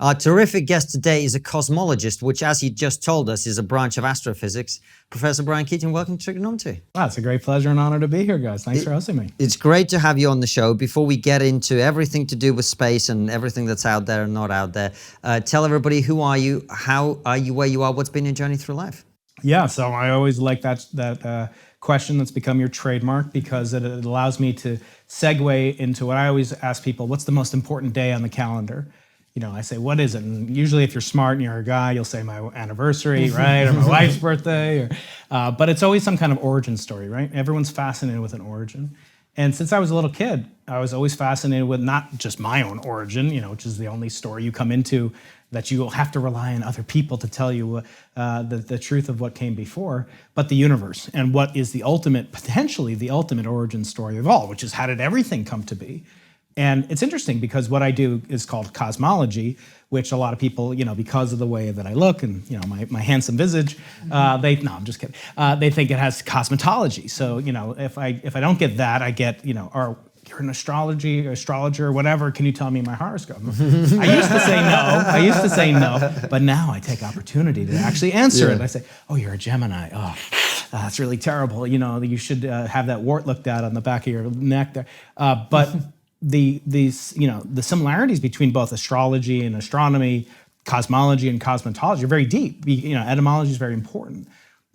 Our terrific guest today is a cosmologist, which, as he just told us, is a branch of astrophysics. Professor Brian Keating, welcome to TRIGGERnometry. Wow, it's a great pleasure and honor to be here, guys. Thanks for hosting me. It's great to have you on the show. Before we get into everything to do with space and everything that's out there and not out there, tell everybody, who are you, how are you where you are, what's been your journey through life? Yeah, so I always like that question that's become your trademark, because it allows me to segue into what I always ask people: what's the most important day on the calendar? You know, I say, what is it? And usually if you're smart and you're a guy, you'll say my anniversary, right? Or my wife's birthday. But it's always some kind of origin story, right? Everyone's fascinated with an origin. And since I was a little kid, I was always fascinated with not just my own origin, you know, which is the only story you come into that you will have to rely on other people to tell you the truth of what came before, but the universe and what is the ultimate, potentially the ultimate origin story of all, which is how did everything come to be? And it's interesting because what I do is called cosmology, which a lot of people, you know, because of the way that I look and, you know, my handsome visage, no, I'm just kidding. They think it has cosmetology. So, you know, if I don't get that, I get, you know, or you're an astrologer or whatever, can you tell me my horoscope? I used to say no, but now I take opportunity to actually answer it. I say, oh, you're a Gemini. Oh, that's really terrible. You know, you should have that wart looked at on the back of your neck there. But the similarities between both astrology and astronomy, cosmology and cosmetology are very deep. You know, etymology is very important.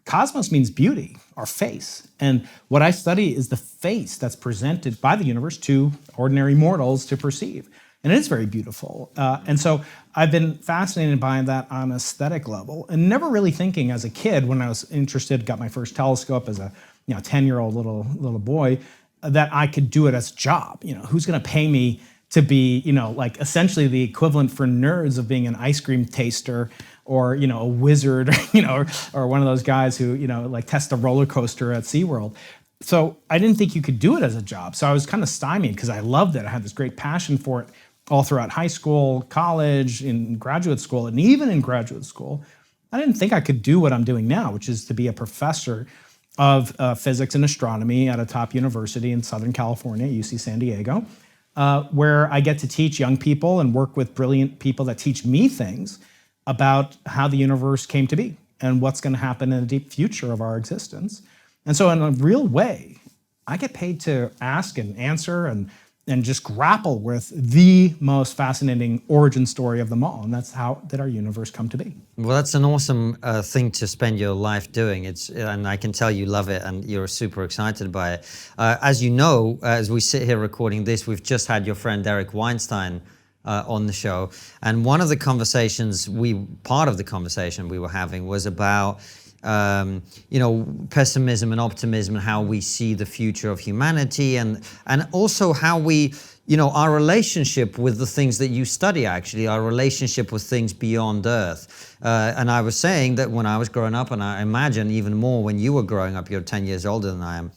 Cosmos means beauty, or face. And what I study is the face that's presented by the universe to ordinary mortals to perceive. And it is very beautiful. And so I've been fascinated by that on an aesthetic level, and never really thinking as a kid, when I was interested, got my first telescope as a 10-year-old little boy, that I could do it as a job. You know, who's going to pay me to be, you know, like essentially the equivalent for nerds of being an ice cream taster, or, you know, a wizard, you know, or one of those guys who, you know, like test a roller coaster at SeaWorld. So I didn't think you could do it as a job. So I was kind of stymied because I loved it. I had this great passion for it all throughout high school, college, in graduate school, and even in graduate school. I didn't think I could do what I'm doing now, which is to be a professor of physics and astronomy at a top university in Southern California, UC San Diego, where I get to teach young people and work with brilliant people that teach me things about how the universe came to be and what's going to happen in the deep future of our existence. And so in a real way, I get paid to ask and answer and just grapple with the most fascinating origin story of them all. And that's how did our universe come to be. Well, that's an awesome thing to spend your life doing. And I can tell you love it and you're super excited by it. As you know, as we sit here recording this, we've just had your friend Eric Weinstein on the show. And one of the conversations, part of the conversation we were having was about you know, pessimism and optimism, and how we see the future of humanity, and also how we, you know, our relationship with the things that you study, actually, our relationship with things beyond Earth. And I was saying that when I was growing up, and I imagine even more when you were growing up, you're 10 years older than I am,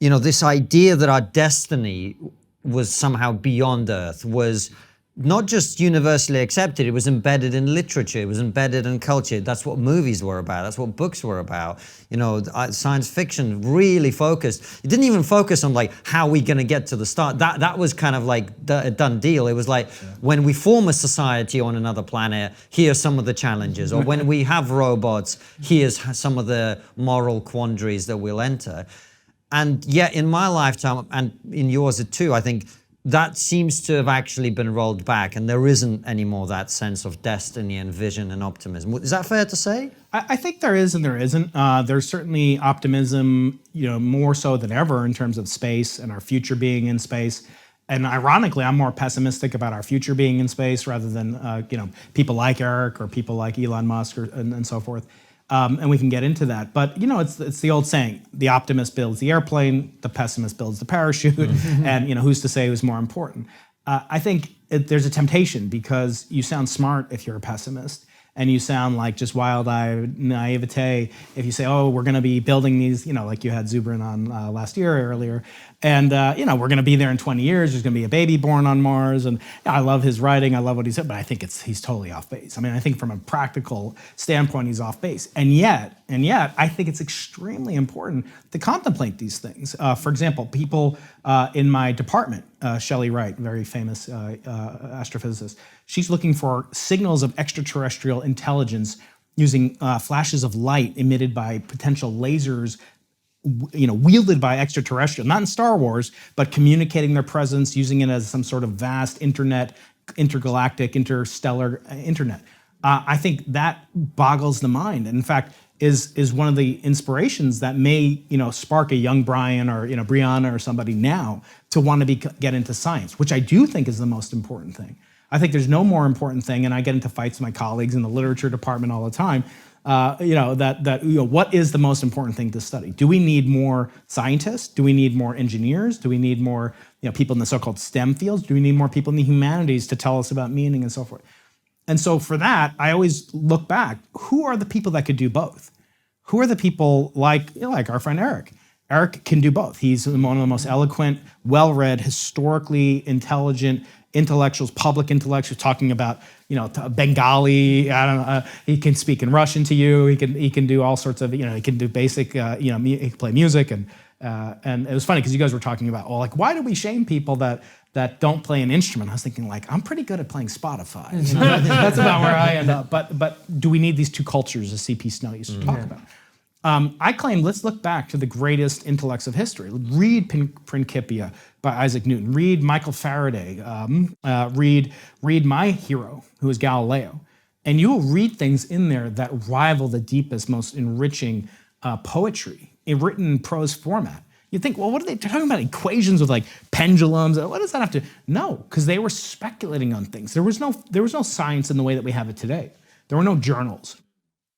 you know, this idea that our destiny was somehow beyond Earth was not just universally accepted, it was embedded in literature, it was embedded in culture. That's what movies were about, that's what books were about. You know, science fiction really focused. It didn't even focus on like, how are we gonna get to the start? That was kind of like a done deal. It was like, when we form a society on another planet, here's some of the challenges. Or when we have robots, here's some of the moral quandaries that we'll enter. And yet in my lifetime, and in yours too, I think, that seems to have actually been rolled back, and there isn't anymore that sense of destiny and vision and optimism. Is that fair to say? I think there is and there isn't. There's certainly optimism, you know, more so than ever in terms of space and our future being in space. And ironically, I'm more pessimistic about our future being in space rather than you know, people like Eric or people like Elon Musk and so forth. And we can get into that. But, you know, it's the old saying, the optimist builds the airplane, the pessimist builds the parachute, and, you know, who's to say who's more important? I think there's a temptation, because you sound smart if you're a pessimist, and you sound like just wild-eyed naivete if you say, oh, we're going to be building these, you know, like you had Zubrin on last year earlier, and, you know, we're going to be there in 20 years, there's going to be a baby born on Mars, and I love his writing, I love what he said, but I think he's totally off base. I mean, I think from a practical standpoint, he's off base. And yet, I think it's extremely important to contemplate these things. For example, people in my department Shelley Wright, very famous astrophysicist. She's looking for signals of extraterrestrial intelligence using flashes of light emitted by potential lasers, wielded by extraterrestrial, not in Star Wars, but communicating their presence, using it as some sort of vast intergalactic, interstellar internet. I think that boggles the mind. And in fact, is one of the inspirations that may, spark a young Brian or, Brianna or somebody now to want to get into science, which I do think is the most important thing. I think there's no more important thing, and I get into fights with my colleagues in the literature department all the time. What is the most important thing to study? Do we need more scientists? Do we need more engineers? Do we need more people in the so-called STEM fields? Do we need more people in the humanities to tell us about meaning and so forth? And so for that, I always look back. Who are the people that could do both? Who are the people like our friend Eric? Eric can do both. He's one of the most eloquent, well-read, historically intelligent intellectuals, public intellectuals, talking about Bengali. I don't know. He can speak in Russian to you. He can do all sorts of he can do basic he can play music and it was funny because you guys were talking about why do we shame people that don't play an instrument? I was thinking I'm pretty good at playing Spotify. That's about where I end up. But do we need these two cultures, as C.P. Snell used to talk about? I claim let's look back to the greatest intellects of history. Read Principia by Isaac Newton. Read Michael Faraday. Read my hero, who is Galileo. And you will read things in there that rival the deepest, most enriching poetry written in prose format. You think, well, what are they talking about? Equations with pendulums? What does that have to? No, because they were speculating on things. There was no science in the way that we have it today. There were no journals.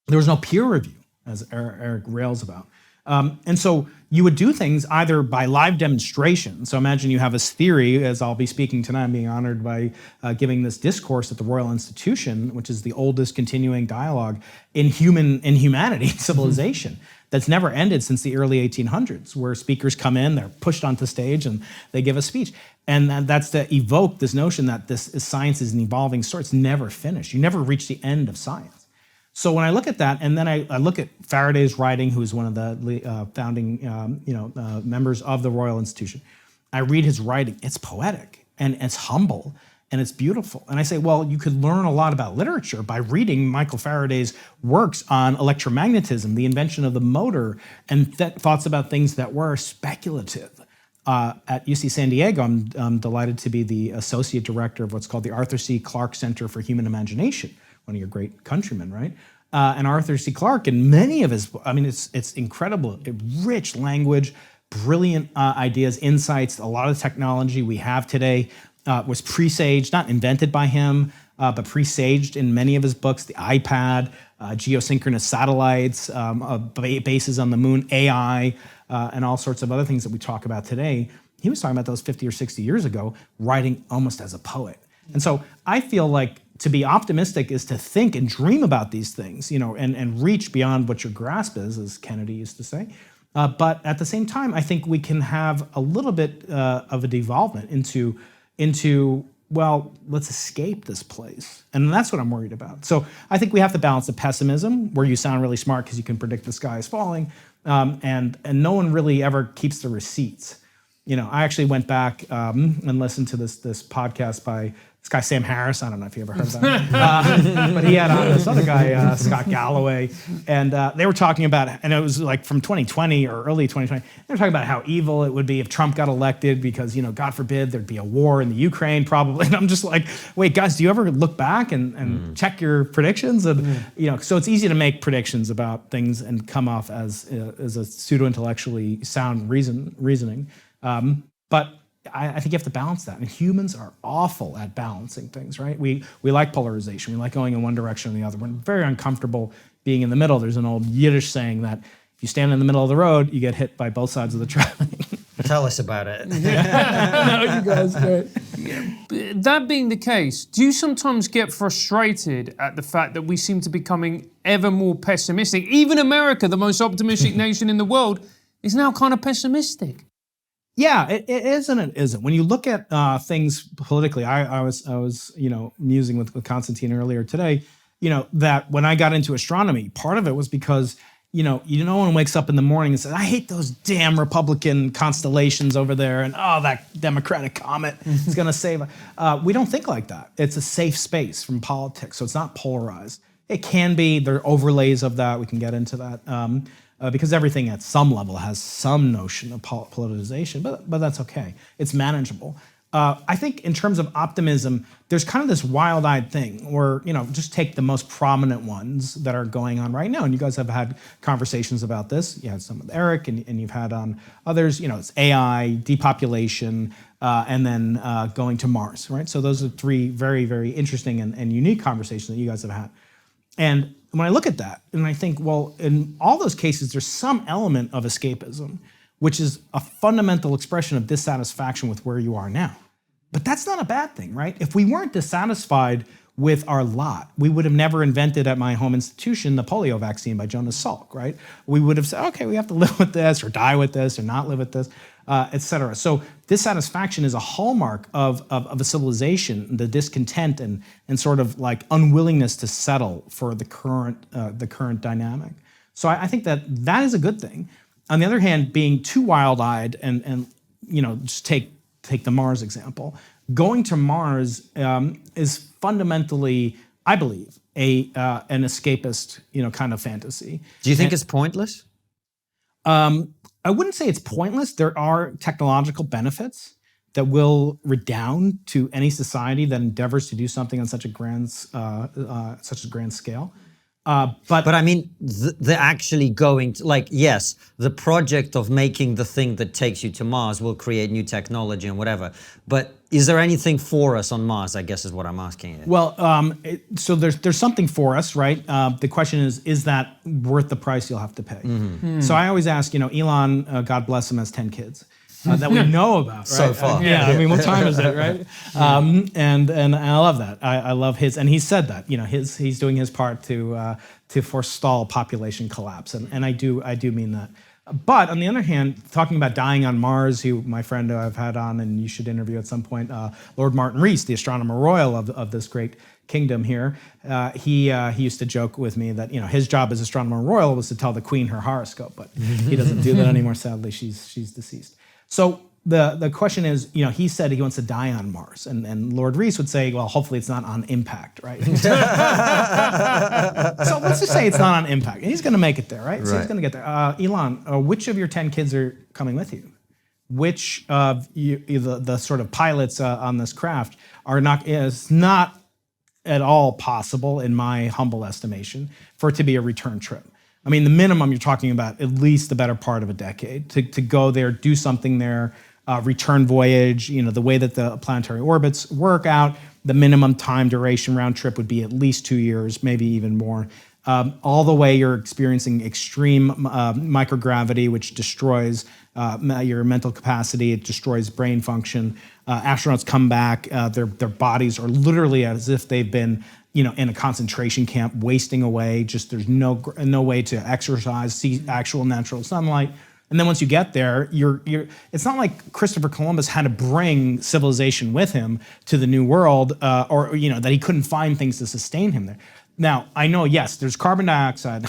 There was no peer review, as Eric rails about. And so you would do things either by live demonstration. So imagine you have this theory, as I'll be speaking tonight. I'm being honored by giving this discourse at the Royal Institution, which is the oldest continuing dialogue in humanity, civilization, that's never ended since the early 1800s, where speakers come in, they're pushed onto stage, and they give a speech. And that's to evoke this notion that science is an evolving story. It's never finished. You never reach the end of science. So when I look at that, and then I look at Faraday's writing, who is one of the founding members of the Royal Institution, I read his writing. It's poetic, and it's humble, and it's beautiful. And I say, well, you could learn a lot about literature by reading Michael Faraday's works on electromagnetism, the invention of the motor, and thoughts about things that were speculative. At UC San Diego, I'm delighted to be the associate director of what's called the Arthur C. Clarke Center for Human Imagination, one of your great countrymen, right? And Arthur C. Clarke, and many of his, it's incredible, rich language, brilliant ideas, insights. A lot of the technology we have today was presaged, not invented by him, but presaged in many of his books. The iPad, geosynchronous satellites, bases on the moon, AI, and all sorts of other things that we talk about today. He was talking about those 50 or 60 years ago, writing almost as a poet. And so I feel like to be optimistic is to think and dream about these things, and reach beyond what your grasp is, as Kennedy used to say. But at the same time, I think we can have a little bit of a devolvement into, well, let's escape this place. And that's what I'm worried about. So I think we have to balance the pessimism, where you sound really smart because you can predict the sky is falling, and no one really ever keeps the receipts. I actually went back and listened to this podcast by this guy, Sam Harris. I don't know if you ever heard of that. But he had this other guy, Scott Galloway, and they were talking about, and it was from 2020 or early 2020, they were talking about how evil it would be if Trump got elected because, God forbid, there'd be a war in the Ukraine probably. And I'm just like, wait, guys, do you ever look back and check your predictions? And, so it's easy to make predictions about things and come off as a pseudo-intellectually sound reasoning. But I think you have to balance that. And humans are awful at balancing things, right? We like polarization. We like going in one direction or the other. We're very uncomfortable being in the middle. There's an old Yiddish saying that if you stand in the middle of the road, you get hit by both sides of the traffic. Tell us about it. No, you guys, right. That being the case, do you sometimes get frustrated at the fact that we seem to be becoming ever more pessimistic? Even America, the most optimistic nation in the world, is now kind of pessimistic. Yeah, it is and it isn't. When you look at things politically, I was musing with Konstantin earlier today, that when I got into astronomy, part of it was because no one wakes up in the morning and says, I hate those damn Republican constellations over there, and that Democratic comet is going to save us. We don't think like that. It's a safe space from politics, so it's not polarized. It can be. There are overlays of that. We can get into that because everything at some level has some notion of politicization, but that's okay. It's manageable. I think in terms of optimism, there's kind of this wild-eyed thing where, just take the most prominent ones that are going on right now. And you guys have had conversations about this. You had some with Eric, and you've had on others. It's AI, depopulation, and then going to Mars, right? So those are three very, very interesting and unique conversations that you guys have had. And when I look at that, and I think, well, in all those cases, there's some element of escapism, which is a fundamental expression of dissatisfaction with where you are now. But that's not a bad thing, right? If we weren't dissatisfied with our lot, we would have never invented at my home institution the polio vaccine by Jonas Salk, right? We would have said, okay, we have to live with this or die with this or not live with this, et cetera. So dissatisfaction is a hallmark of a civilization, the discontent and sort of like unwillingness to settle for the current dynamic. So I think that is a good thing. On the other hand, being too wild-eyed and just take the Mars example. Going to Mars is fundamentally, I believe, an escapist, kind of fantasy. Do you think it's pointless? I wouldn't say it's pointless. There are technological benefits that will redound to any society that endeavors to do something on such a grand scale. But I mean, the actually going to, yes, the project of making the thing that takes you to Mars will create new technology and whatever. But is there anything for us on Mars, I guess is what I'm asking you. Well, so there's something for us, right? The question is that worth the price you'll have to pay? Mm-hmm. So I always ask, Elon, God bless him, has 10 kids. That we know about, right? So far. I mean, what time is it, right? And I love that. I love his, and he said that, he's doing his part to forestall population collapse, and I do mean that. But on the other hand, talking about dying on Mars, my friend who I've had on, and you should interview at some point, Lord Martin Rees, the Astronomer Royal of this great kingdom here, he used to joke with me that his job as Astronomer Royal was to tell the Queen her horoscope, but he doesn't do that anymore. Sadly, she's deceased. So the question is, he said he wants to die on Mars, and Lord Rees would say, well, hopefully it's not on impact, right? So let's just say it's not on impact, and he's going to make it there, right? So he's going to get there. Elon, which of your 10 kids are coming with you? Which of the sort of pilots on this craft is not at all possible, in my humble estimation, for it to be a return trip. I mean, the minimum you're talking about at least the better part of a decade to go there, do something there, return voyage, the way that the planetary orbits work out, the minimum time duration round trip would be at least 2 years, maybe even more. All the way you're experiencing extreme microgravity, which destroys your mental capacity, it destroys brain function. Astronauts come back, their bodies are literally as if they've been in a concentration camp, wasting away. Just there's no way to exercise, see actual natural sunlight. And then once you get there, it's not like Christopher Columbus had to bring civilization with him to the New World, or that he couldn't find things to sustain him there. Now, I know, yes, there's carbon dioxide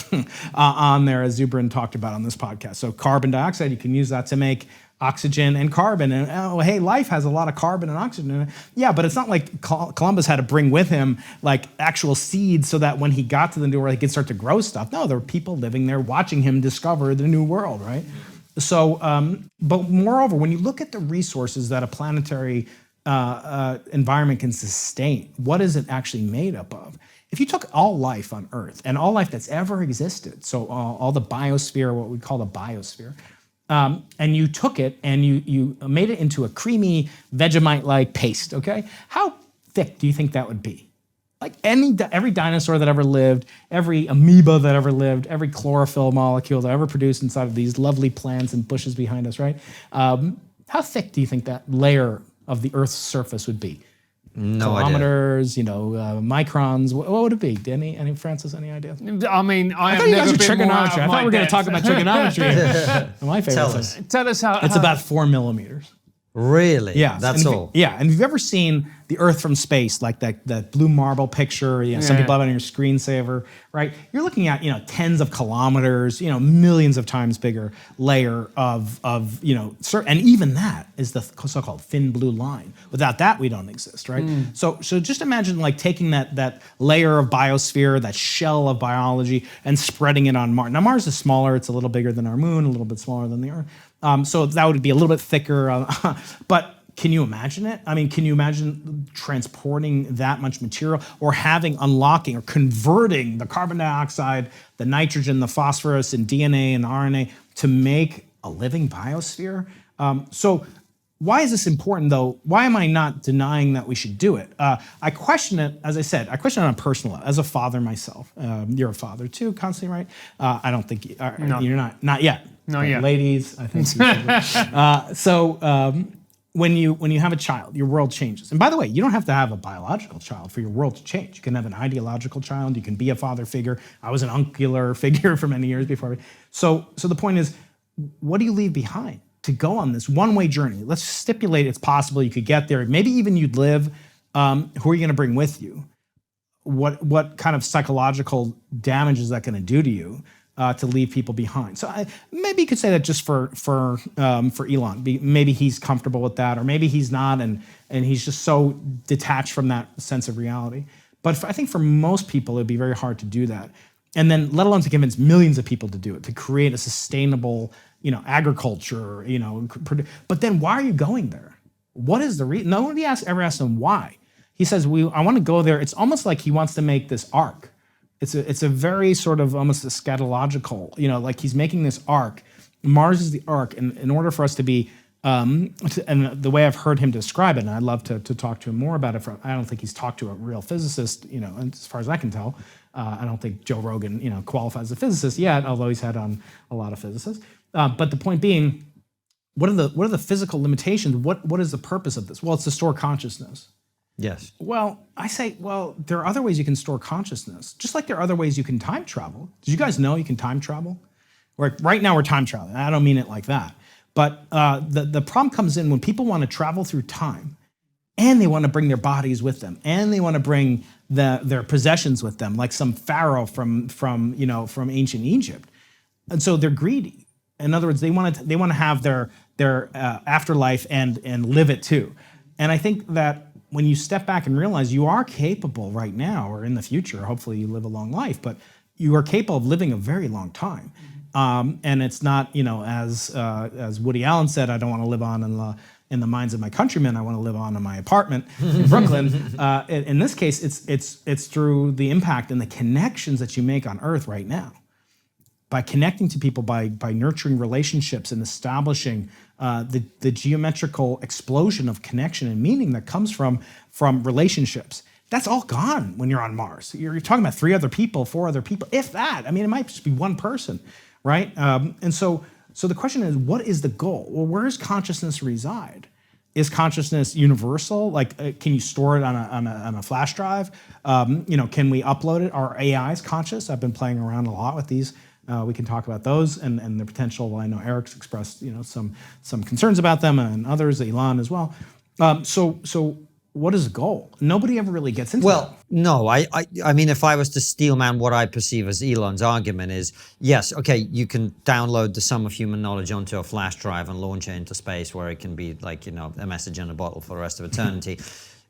on there, as Zubrin talked about on this podcast. So carbon dioxide, you can use that to make oxygen and carbon. And hey, life has a lot of carbon and oxygen in it. Yeah, but it's not like Columbus had to bring with him like actual seeds so that when he got to the New World, he could start to grow stuff. No, there were people living there watching him discover the New World, right? So, but moreover, when you look at the resources that a planetary environment can sustain, what is it actually made up of? If you took all life on Earth and all life that's ever existed, so all the biosphere, what we call the biosphere, and you took it and you made it into a creamy Vegemite-like paste, okay? How thick do you think that would be? Like every dinosaur that ever lived, every amoeba that ever lived, every chlorophyll molecule that ever produced inside of these lovely plants and bushes behind us, right? How thick do you think that layer of the Earth's surface would be? No kilometers, microns. What would it be? Any Francis, any idea? I mean, I thought you guys have were never been more out trigonometry. I of thought we were going to depth. talk about trigonometry. My favorite Tell thing. us. Tell us how. It's about 4 millimeters. Really? Yeah, That's all? Yeah, and if you've ever seen the Earth from space, like that blue marble picture, some people have it on your screensaver, right? You're looking at tens of kilometers, millions of times bigger layer of and even that is the so-called thin blue line. Without that, we don't exist, right? So just imagine like taking that layer of biosphere, that shell of biology, and spreading it on Mars. Now Mars is smaller; it's a little bigger than our moon, a little bit smaller than the Earth. So that would be a little bit thicker, but can you imagine it? I mean, can you imagine transporting that much material or unlocking or converting the carbon dioxide, the nitrogen, the phosphorus, and DNA and RNA to make a living biosphere? So why is this important, though? Why am I not denying that we should do it? I question it, as I said, I question it on a personal level, as a father myself. You're a father too, Konstantin, right? I don't think you're not yet. Not yet. Ladies, I think you should. When you have a child, your world changes. And by the way, you don't have to have a biological child for your world to change. You can have an ideological child. You can be a father figure. I was an uncular figure for many years before. So the point is, what do you leave behind to go on this one-way journey? Let's stipulate it's possible you could get there. Maybe even you'd live. Who are you going to bring with you? What kind of psychological damage is that going to do to you? To leave people behind. So maybe you could say that just for Elon. Maybe he's comfortable with that, or maybe he's not, and he's just so detached from that sense of reality. But I think for most people, it'd be very hard to do that. And then let alone to convince millions of people to do it, to create a sustainable, agriculture, But then why are you going there? What is the reason? Nobody ever asked him why. He says, I want to go there. It's almost like he wants to make this ark. It's a very sort of almost eschatological, like he's making this ark. Mars is the ark, and in order for us to be, and the way I've heard him describe it, and I'd love to talk to him more about it. I don't think he's talked to a real physicist, as far as I can tell. I don't think Joe Rogan, qualifies as a physicist yet, although he's had on a lot of physicists. But the point being, what are the physical limitations? What is the purpose of this? Well, it's to store consciousness. Yes. Well, I say, there are other ways you can store consciousness, just like there are other ways you can time travel. Did you guys know you can time travel? Right now we're time traveling. I don't mean it like that. But the problem comes in when people want to travel through time, and they want to bring their bodies with them, and they want to bring their possessions with them, like some pharaoh from ancient Egypt. And so they're greedy. In other words, they want to have their afterlife and live it too. And I think that when you step back and realize you are capable right now or in the future, hopefully you live a long life, but you are capable of living a very long time. And it's not, as Woody Allen said, I don't want to live on in the minds of my countrymen. I want to live on in my apartment in Brooklyn. In this case, it's through the impact and the connections that you make on Earth right now. By connecting to people, by nurturing relationships and establishing the geometrical explosion of connection and meaning that comes from relationships. That's all gone when you're on Mars. You're talking about 3 other people, 4 other people, if that. I mean, it might just be one person, right? And so the question is, what is the goal? Well, where does consciousness reside? Is consciousness universal? Like, can you store it on a flash drive? Can we upload it? Are AIs conscious? I've been playing around a lot with these. We can talk about those and the potential. Well, I know Eric's expressed some concerns about them, and others, Elon as well. So what is the goal? Nobody ever really gets into that. Well, no, I mean, if I was to steelman what I perceive as Elon's argument is, yes, okay, you can download the sum of human knowledge onto a flash drive and launch it into space where it can be like, a message in a bottle for the rest of eternity.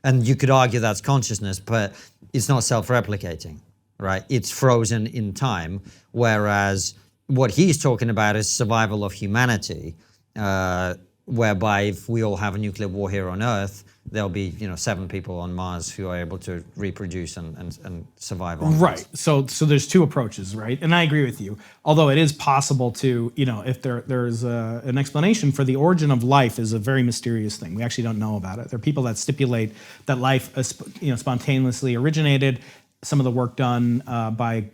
And you could argue that's consciousness, but it's not self-replicating. Right, it's frozen in time, whereas what he's talking about is survival of humanity, whereby if we all have a nuclear war here on Earth, there'll be 7 people on Mars who are able to reproduce and survive on right. Mars. So there's 2 approaches, right? And I agree with you. Although it is possible to, if there's an explanation for the origin of life is a very mysterious thing. We actually don't know about it. There are people that stipulate that life, spontaneously originated. Some of the work done by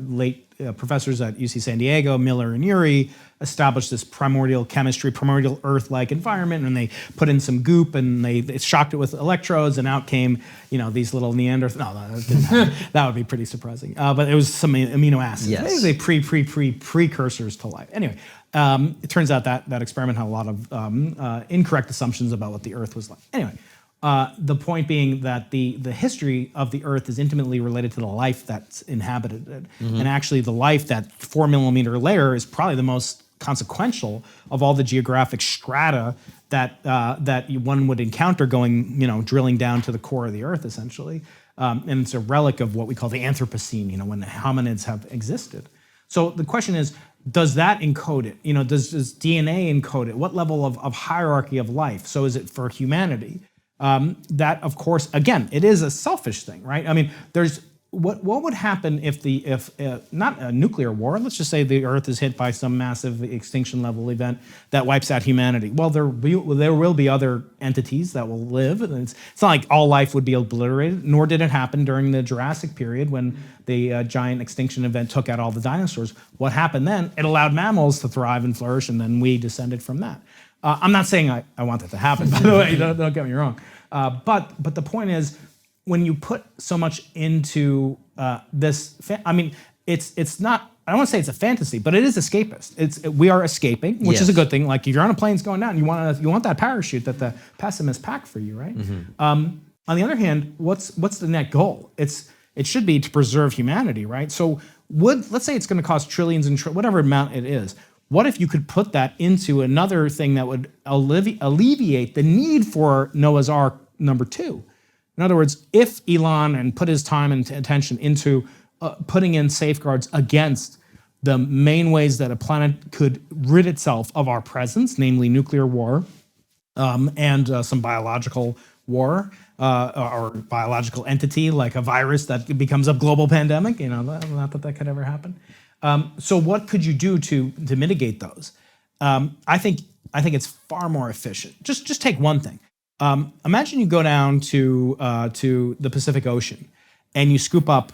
late professors at UC San Diego, Miller and Urey, established this primordial chemistry, primordial Earth-like environment, and they put in some goop and they shocked it with electrodes, and out came these little Neanderthals. No, that didn't happen. That would be pretty surprising. But it was some amino acids. Yes. Maybe they precursors to life. Anyway, It turns out that experiment had a lot of incorrect assumptions about what the Earth was like. Anyway, the point being that the history of the Earth is intimately related to the life that's inhabited it. And actually the life, that 4 millimeter layer, is probably the most consequential of all the geographic strata that one would encounter going, drilling down to the core of the Earth, essentially. And it's a relic of what we call the Anthropocene, when the hominids have existed. So the question is, does that encode it? Does DNA encode it? What level of hierarchy of life? So is it for humanity? That, of course, again, it is a selfish thing, right? I mean, there's what would happen if not a nuclear war, let's just say the Earth is hit by some massive extinction level event that wipes out humanity. Well, there will be other entities that will live. And it's not like all life would be obliterated, nor did it happen during the Jurassic period when the giant extinction event took out all the dinosaurs. What happened then? It allowed mammals to thrive and flourish, and then we descended from that. I'm not saying I want that to happen, by the way, don't get me wrong. But the point is, when you put so much into this, it's not, I don't want to say it's a fantasy, but it is escapist. We are escaping, which is a good thing. Like if you're on a plane going down, you want that parachute that the pessimists pack for you, right? On the other hand, what's the net goal? It should be to preserve humanity, right? So let's say it's going to cost trillions and whatever amount it is. What if you could put that into another thing that would alleviate the need for Noah's Ark number 2? In other words, if Elon and put his time and attention into putting in safeguards against the main ways that a planet could rid itself of our presence, namely nuclear war and some biological war or biological entity like a virus that becomes a global pandemic, not that could ever happen. So what could you do to mitigate those? I think it's far more efficient. Just take one thing. Imagine you go down to the Pacific Ocean and you scoop up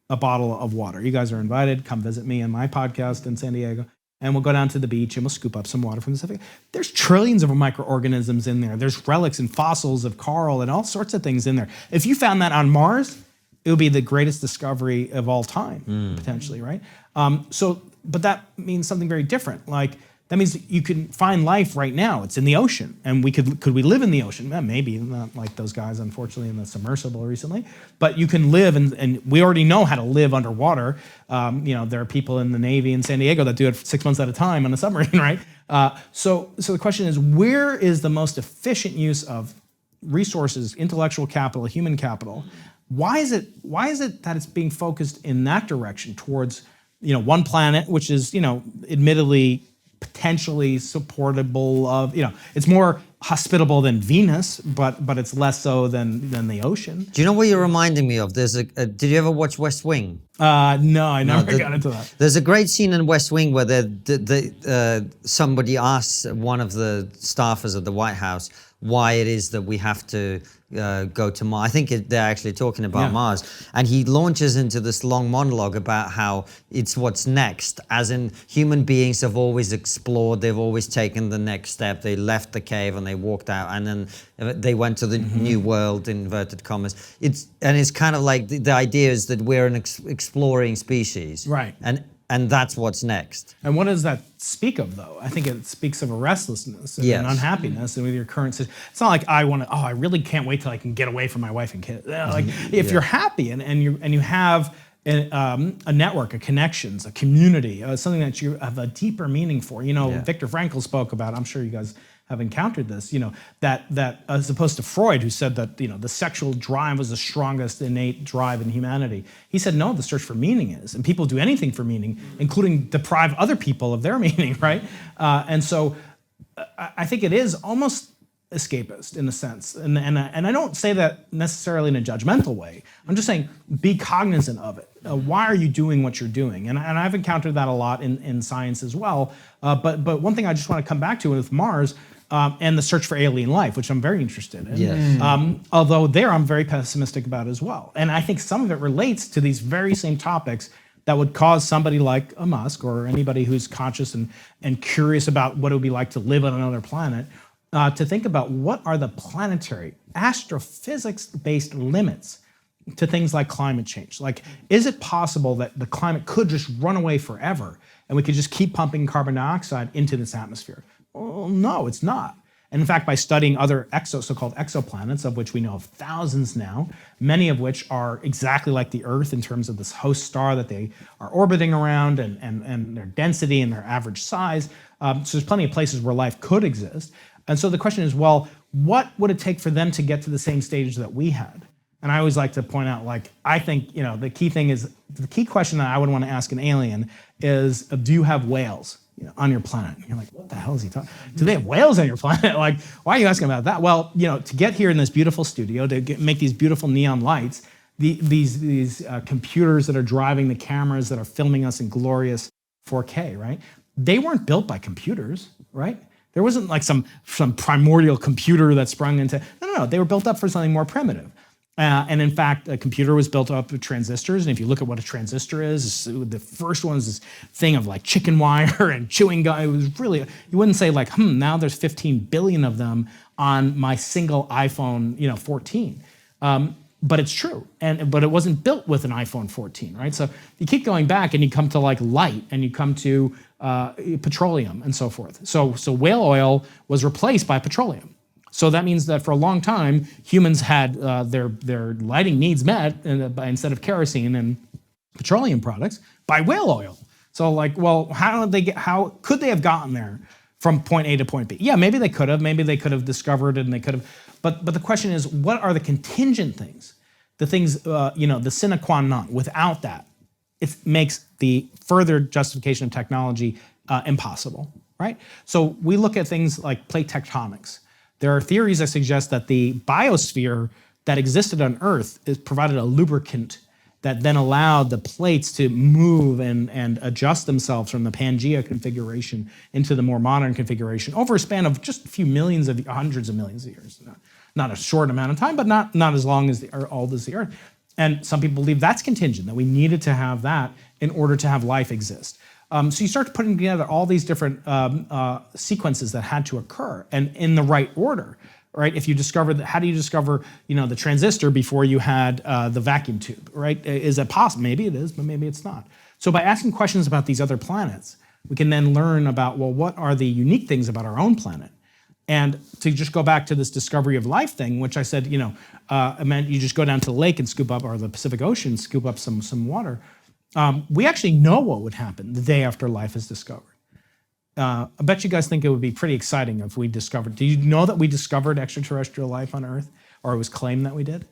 a bottle of water. You guys are invited. Come visit me in my podcast in San Diego. And we'll go down to the beach and we'll scoop up some water from the Pacific. There's trillions of microorganisms in there. There's relics and fossils of coral and all sorts of things in there. If you found that on Mars, it would be the greatest discovery of all time, potentially, right? But that means something very different. Like, that means you can find life right now. It's in the ocean. And could we live in the ocean? Maybe, not like those guys, unfortunately, in the submersible recently. But you can live, and we already know how to live underwater. There are people in the Navy in San Diego that do it 6 months at a time on a submarine, right? So the question is, where is the most efficient use of resources, intellectual capital, human capital? Why is it that it's being focused in that direction towards, one planet, which is, admittedly potentially supportable of, it's more hospitable than Venus, but it's less so than the ocean. Do you know what you're reminding me of? Did you ever watch West Wing? No, I never got into that. There's a great scene in West Wing where somebody asks one of the staffers at the White House why it is that we have to go to Mars. I think they're actually talking about Mars. And he launches into this long monologue about how it's what's next. As in, human beings have always explored, they've always taken the next step. They left the cave and they walked out, and then they went to the new world, in inverted commas. It's kind of like the idea is that we're an exploring species. Right. And that's what's next. And what does that speak of, though? I think it speaks of a restlessness and an unhappiness, and with your current situation. It's not like I really can't wait till I can get away from my wife and kids. If you're happy and you have a network of connections, a community, something that you have a deeper meaning for. Viktor Frankl spoke about, I'm sure you guys have encountered this, that as opposed to Freud, who said that, the sexual drive was the strongest innate drive in humanity. He said, no, the search for meaning is. And people do anything for meaning, including deprive other people of their meaning, right? And so I think it is almost escapist in a sense. And I don't say that necessarily in a judgmental way. I'm just saying, be cognizant of it. Why are you doing what you're doing? And I've encountered that a lot in science as well. But one thing I just want to come back to with Mars, and the search for alien life, which I'm very interested in. Yes. Although there I'm very pessimistic about as well. And I think some of it relates to these very same topics that would cause somebody like a Musk or anybody who's conscious and curious about what it would be like to live on another planet, to think about what are the planetary astrophysics-based limits to things like climate change. Like, is it possible that the climate could just run away forever and we could just keep pumping carbon dioxide into this atmosphere? Well, no, it's not. And in fact, by studying other so-called exoplanets, of which we know of thousands now, many of which are exactly like the Earth in terms of this host star that they are orbiting around and their density and their average size. So there's plenty of places where life could exist. And so the question is, well, what would it take for them to get to the same stage that we had? And I always like to point out, like, I think, the key question that I would want to ask an alien is, do you have whales on your planet? And you're like, what the hell is he talking? Do they have whales on your planet? Like, why are you asking about that? Well, to get here in this beautiful studio, to make these beautiful neon lights, these computers that are driving the cameras that are filming us in glorious 4K, right? They weren't built by computers, right? There wasn't like some primordial computer that sprung into, no, they were built up for something more primitive. And in fact, a computer was built up of transistors. And if you look at what a transistor is, the first one is this thing of like chicken wire and chewing gum. It was really, you wouldn't say like, now there's 15 billion of them on my single iPhone, 14. But it's true. But it wasn't built with an iPhone 14, right? So you keep going back and you come to like light and you come to petroleum and so forth. So whale oil was replaced by petroleum. So that means that for a long time, humans had their lighting needs met instead of kerosene and petroleum products by whale oil. So like, well, how could they have gotten there from point A to point B? Yeah, maybe they could have. Maybe they could have discovered it and they could have. But the question is, what are the contingent things? The things, the sine qua non. Without that, it makes the further justification of technology impossible, right? So we look at things like plate tectonics. There are theories that suggest that the biosphere that existed on Earth provided a lubricant that then allowed the plates to move and adjust themselves from the Pangea configuration into the more modern configuration over a span of just a few hundreds of millions of years. Not a short amount of time, but not as long as old as the Earth. And some people believe that's contingent, that we needed to have that in order to have life exist. So you start putting together all these different sequences that had to occur, and in the right order, right? If you discover that, how do you discover, the transistor before you had the vacuum tube, right? Is it possible? Maybe it is, but maybe it's not. So by asking questions about these other planets, we can then learn about, well, what are the unique things about our own planet? And to just go back to this discovery of life thing, which I said, I meant you just go down to the lake and scoop up, or the Pacific Ocean, scoop up some water. We actually know what would happen the day after life is discovered. I bet you guys think it would be pretty exciting if we discovered. Do you know that we discovered extraterrestrial life on Earth, or it was claimed that we did?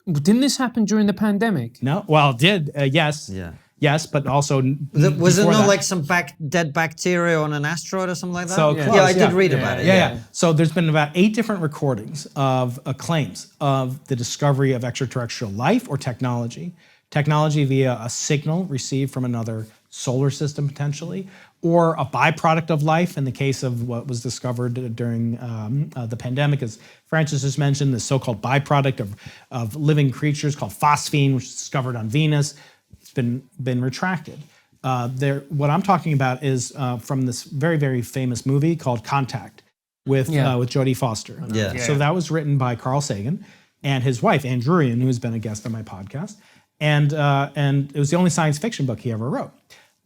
Didn't this happen during the pandemic? No. Well, it did. Yes. Yeah. Yes, but also Was it not like some dead bacteria on an asteroid or something like that? So yeah, close, I did read about it. Yeah. So there's been about 8 different recordings of claims of the discovery of extraterrestrial life or technology. Technology via a signal received from another solar system potentially, or a byproduct of life in the case of what was discovered during the pandemic, as Francis just mentioned, the so-called byproduct of living creatures called phosphine, which was discovered on Venus. It's been retracted. What I'm talking about is from this very, very famous movie called Contact with Jodie Foster. Yeah. So that was written by Carl Sagan and his wife, Ann Druyan, who's been a guest on my podcast. And it was the only science fiction book he ever wrote.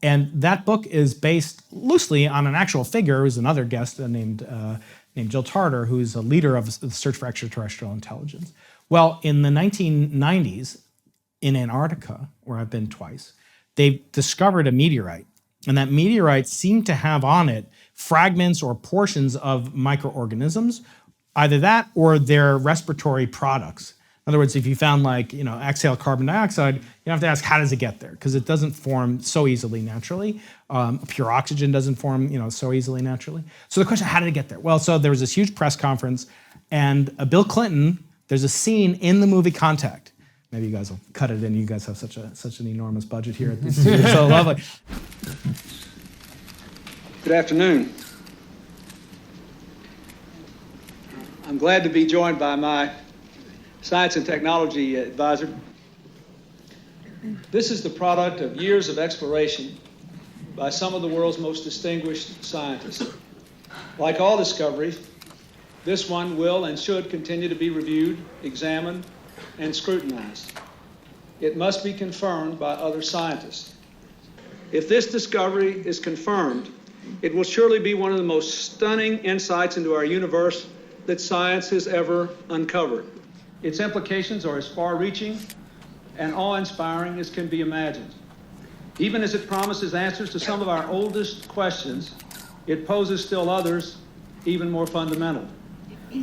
And that book is based loosely on an actual figure who's another guest named Jill Tarter, who's a leader of the search for extraterrestrial intelligence. Well, in the 1990s, in Antarctica, where I've been twice, they discovered a meteorite. And that meteorite seemed to have on it fragments or portions of microorganisms, either that or their respiratory products. In other words, if you found exhaled carbon dioxide, you have to ask, how does it get there? Because it doesn't form so easily naturally. Pure oxygen doesn't form so easily naturally. So the question, how did it get there? Well, so there was this huge press conference, and Bill Clinton, there's a scene in the movie Contact. Maybe you guys will cut it in. You guys have such an enormous budget here at the studio. It's so lovely. Good afternoon. I'm glad to be joined by my science and technology advisor. This is the product of years of exploration by some of the world's most distinguished scientists. Like all discoveries, this one will and should continue to be reviewed, examined, and scrutinized. it must be confirmed by other scientists. If this discovery is confirmed, it will surely be one of the most stunning insights into our universe that science has ever uncovered. Its implications are as far-reaching and awe-inspiring as can be imagined. Even as it promises answers to some of our oldest questions, it poses still others even more fundamental.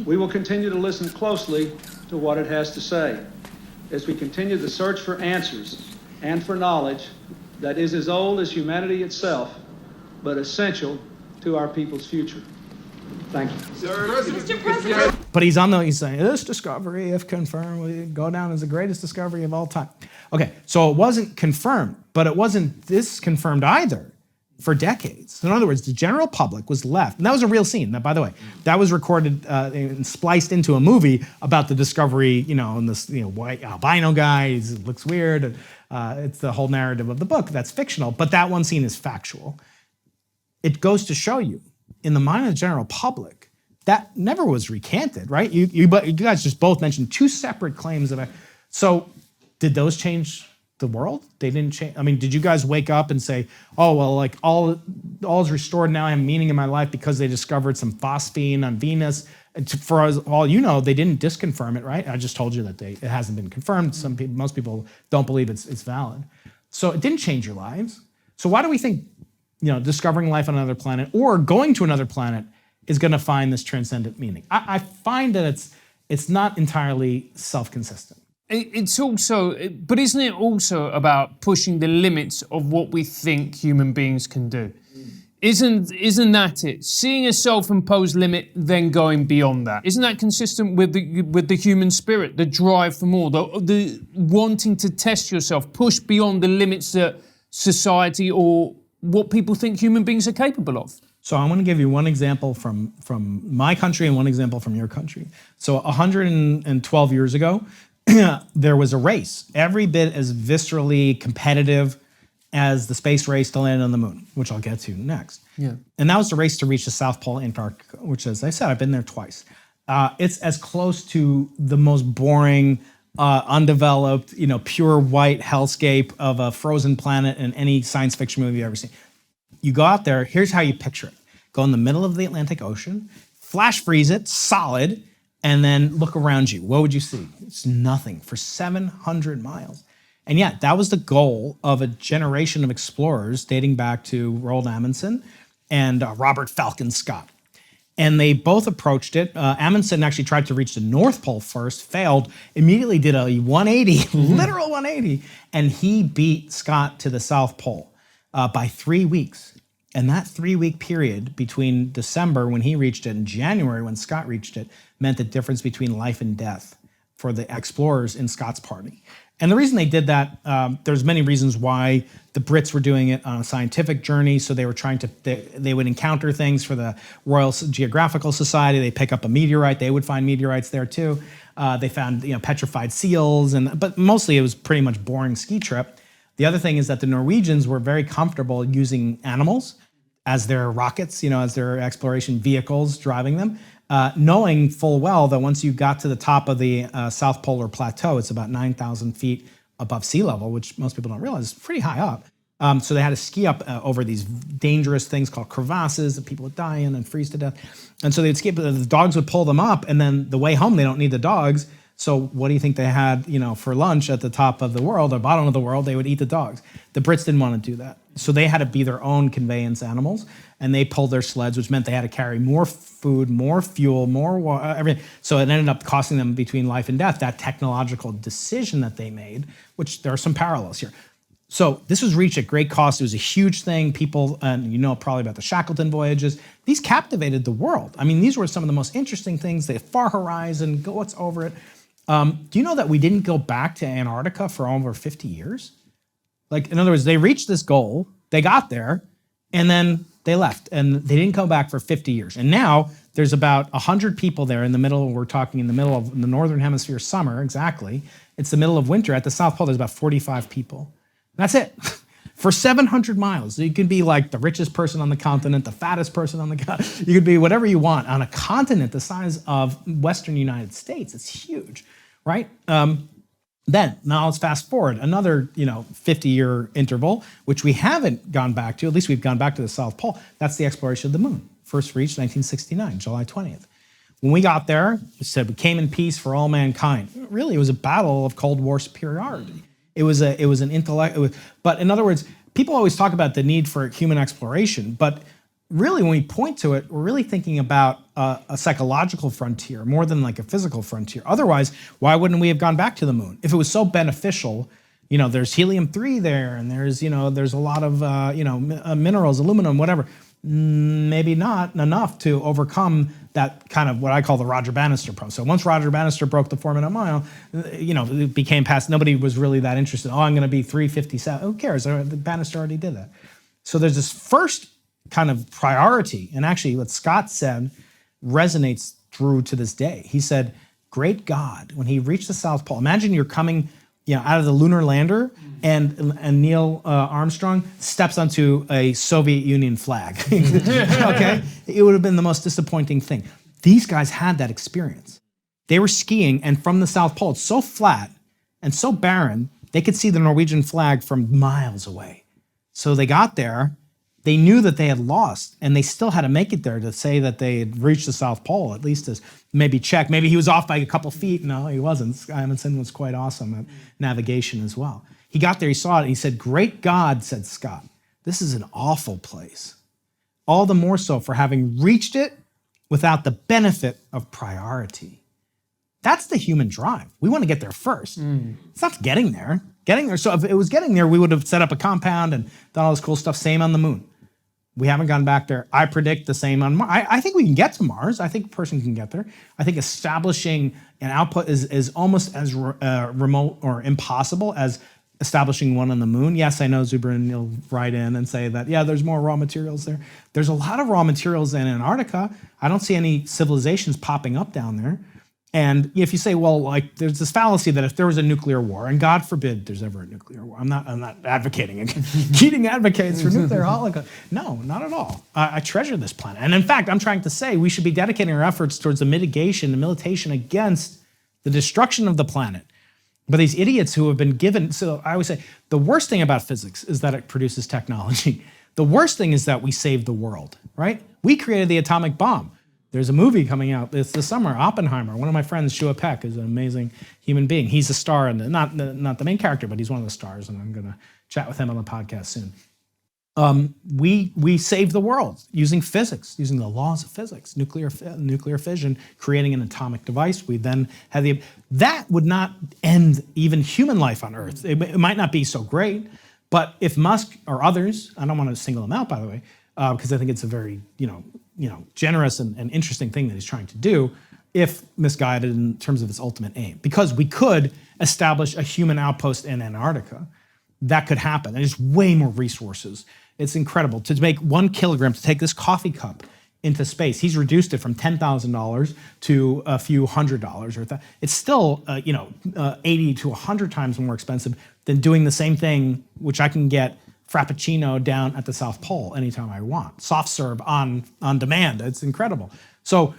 We will continue to listen closely to what it has to say as we continue the search for answers and for knowledge that is as old as humanity itself, but essential to our people's future. Thank you. Mr. President. But he's saying, this discovery, if confirmed, will go down as the greatest discovery of all time. Okay, so it wasn't confirmed, but it wasn't disconfirmed either for decades. In other words, the general public was left, and that was a real scene, by the way. That was recorded and spliced into a movie about the discovery, and this white albino guy, he looks weird. It's the whole narrative of the book that's fictional, but that one scene is factual. It goes to show you, in the mind of the general public, that never was recanted, right? You guys just both mentioned two separate claims of it. So did those change the world? They didn't change. I mean, did you guys wake up and say, oh, well, like all's restored now, I have meaning in my life because they discovered some phosphine on Venus? And for all you know, they didn't disconfirm it, right? I just told you that it hasn't been confirmed. Most people don't believe it's valid. So it didn't change your lives. So why do we think discovering life on another planet or going to another planet is going to find this transcendent meaning? I find that it's not entirely self-consistent. It's also, but isn't it also about pushing the limits of what we think human beings can do? Isn't that it? Seeing a self-imposed limit, then going beyond that. Isn't that consistent with the human spirit, the drive for more, the wanting to test yourself, push beyond the limits that society or what people think human beings are capable of? So I want to give you one example from my country and one example from your country. So 112 years ago, there was a race, every bit as viscerally competitive as the space race to land on the moon, which I'll get to next. Yeah. And that was the race to reach the South Pole, Antarctica, which, as I said, I've been there twice. It's as close to the most boring, undeveloped, pure white hellscape of a frozen planet in any science fiction movie you've ever seen. You go out there, here's how you picture it. Go in the middle of the Atlantic Ocean, flash freeze it, solid, and then look around you. What would you see? It's nothing for 700 miles. And yet, that was the goal of a generation of explorers dating back to Roald Amundsen and Robert Falcon Scott. And they both approached it. Amundsen actually tried to reach the North Pole first, failed, immediately did a 180, literal 180, and he beat Scott to the South Pole by 3 weeks. And that 3-week period between December when he reached it and January when Scott reached it meant the difference between life and death for the explorers in Scott's party. And the reason they did that, there's many reasons why. The Brits were doing it on a scientific journey, so they were trying to, they would encounter things for the Royal Geographical Society. They pick up a meteorite, they would find meteorites there too. They found petrified seals, but mostly it was pretty much boring ski trip. The other thing is that the Norwegians were very comfortable using animals as their rockets, as their exploration vehicles driving them, knowing full well that once you got to the top of the South Polar Plateau, it's about 9,000 feet above sea level, which most people don't realize is pretty high up. So they had to ski up over these dangerous things called crevasses that people would die in and freeze to death. And so they'd ski, but the dogs would pull them up, and then the way home, they don't need the dogs. So what do you think they had, for lunch at the top of the world, or bottom of the world? They would eat the dogs. The Brits didn't want to do that. So they had to be their own conveyance animals, and they pulled their sleds, which meant they had to carry more food, more fuel, more water, everything. So it ended up costing them between life and death, that technological decision that they made, which there are some parallels here. So this was reached at great cost. It was a huge thing. People, and probably about the Shackleton voyages, these captivated the world. I mean, these were some of the most interesting things. The far horizon, go what's over it. Do you know that we didn't go back to Antarctica for over 50 years? Like, in other words, they reached this goal, they got there, and then they left, and they didn't come back for 50 years. And now there's about 100 people there in the middle, we're talking in the middle of the Northern Hemisphere summer, exactly. It's the middle of winter. At the South Pole, there's about 45 people. That's it. For 700 miles. So you can be like the richest person on the continent, the fattest person on the continent. You could be whatever you want on a continent the size of Western United States. It's huge, right? Then, now let's fast forward another 50-year interval, which we haven't gone back to. At least we've gone back to the South Pole. That's the exploration of the moon. First reached 1969, July 20th. When we got there, it said we came in peace for all mankind. Really, it was a battle of Cold War superiority. It was an intellect. But in other words, people always talk about the need for human exploration, but really, when we point to it, we're really thinking about a psychological frontier more than like a physical frontier. Otherwise, why wouldn't we have gone back to the moon? If it was so beneficial, there's helium-3 there, and there's a lot of minerals, aluminum, whatever. Maybe not enough to overcome that kind of what I call the Roger Bannister problem. So once Roger Bannister broke the 4-minute mile, it became past. Nobody was really that interested. Oh, I'm going to be 357. Who cares? Bannister already did that. So there's this first kind of priority, and actually what Scott said resonates through to this day. He said, great God, when he reached the South Pole, imagine you're coming out of the lunar lander and Neil Armstrong steps onto a Soviet Union flag. Okay? It would have been the most disappointing thing. These guys had that experience. They were skiing, and from the South Pole, it's so flat and so barren, they could see the Norwegian flag from miles away. So they got there, they knew that they had lost, and they still had to make it there to say that they had reached the South Pole, at least as maybe check. Maybe he was off by a couple feet. No, he wasn't. Amundsen was quite awesome at navigation as well. He got there, he saw it, and he said, great God, said Scott, this is an awful place. All the more so for having reached it without the benefit of priority. That's the human drive. We want to get there first. It's not getting there. So if it was getting there, we would have set up a compound and done all this cool stuff. Same on the moon. We haven't gone back there. I predict the same on Mars. I think we can get to Mars. I think a person can get there. I think establishing an output is almost as remote or impossible as establishing one on the moon. Yes, I know Zubrin will write in and say that, yeah, there's more raw materials there. There's a lot of raw materials in Antarctica. I don't see any civilizations popping up down there. And if you say, well, like, there's this fallacy that if there was a nuclear war, and God forbid there's ever a nuclear war, I'm not advocating it. Keating advocates for nuclear holocaust. No, not at all. I treasure this planet. And in fact, I'm trying to say we should be dedicating our efforts towards the mitigation, the militation against the destruction of the planet. But these idiots who have been given, so I always say, the worst thing about physics is that it produces technology. The worst thing is that we saved the world, right? We created the atomic bomb. There's a movie coming out this summer, Oppenheimer. One of my friends, Shua Peck, is an amazing human being. He's a star, and not the main character, but he's one of the stars, and I'm going to chat with him on the podcast soon. We saved the world using physics, using the laws of physics, nuclear fission, creating an atomic device. We then had that would not end even human life on Earth. It might not be so great, but if Musk or others, I don't want to single them out, by the way, because I think it's a very generous and interesting thing that he's trying to do, if misguided in terms of its ultimate aim. Because we could establish a human outpost in Antarctica. That could happen. There's way more resources. It's incredible. To make 1 kilogram, to take this coffee cup into space, he's reduced it from $10,000 to a few $100s. It's still 80 to 100 times more expensive than doing the same thing, which I can get Frappuccino down at the South Pole anytime I want. Soft serve on demand. It's incredible. So,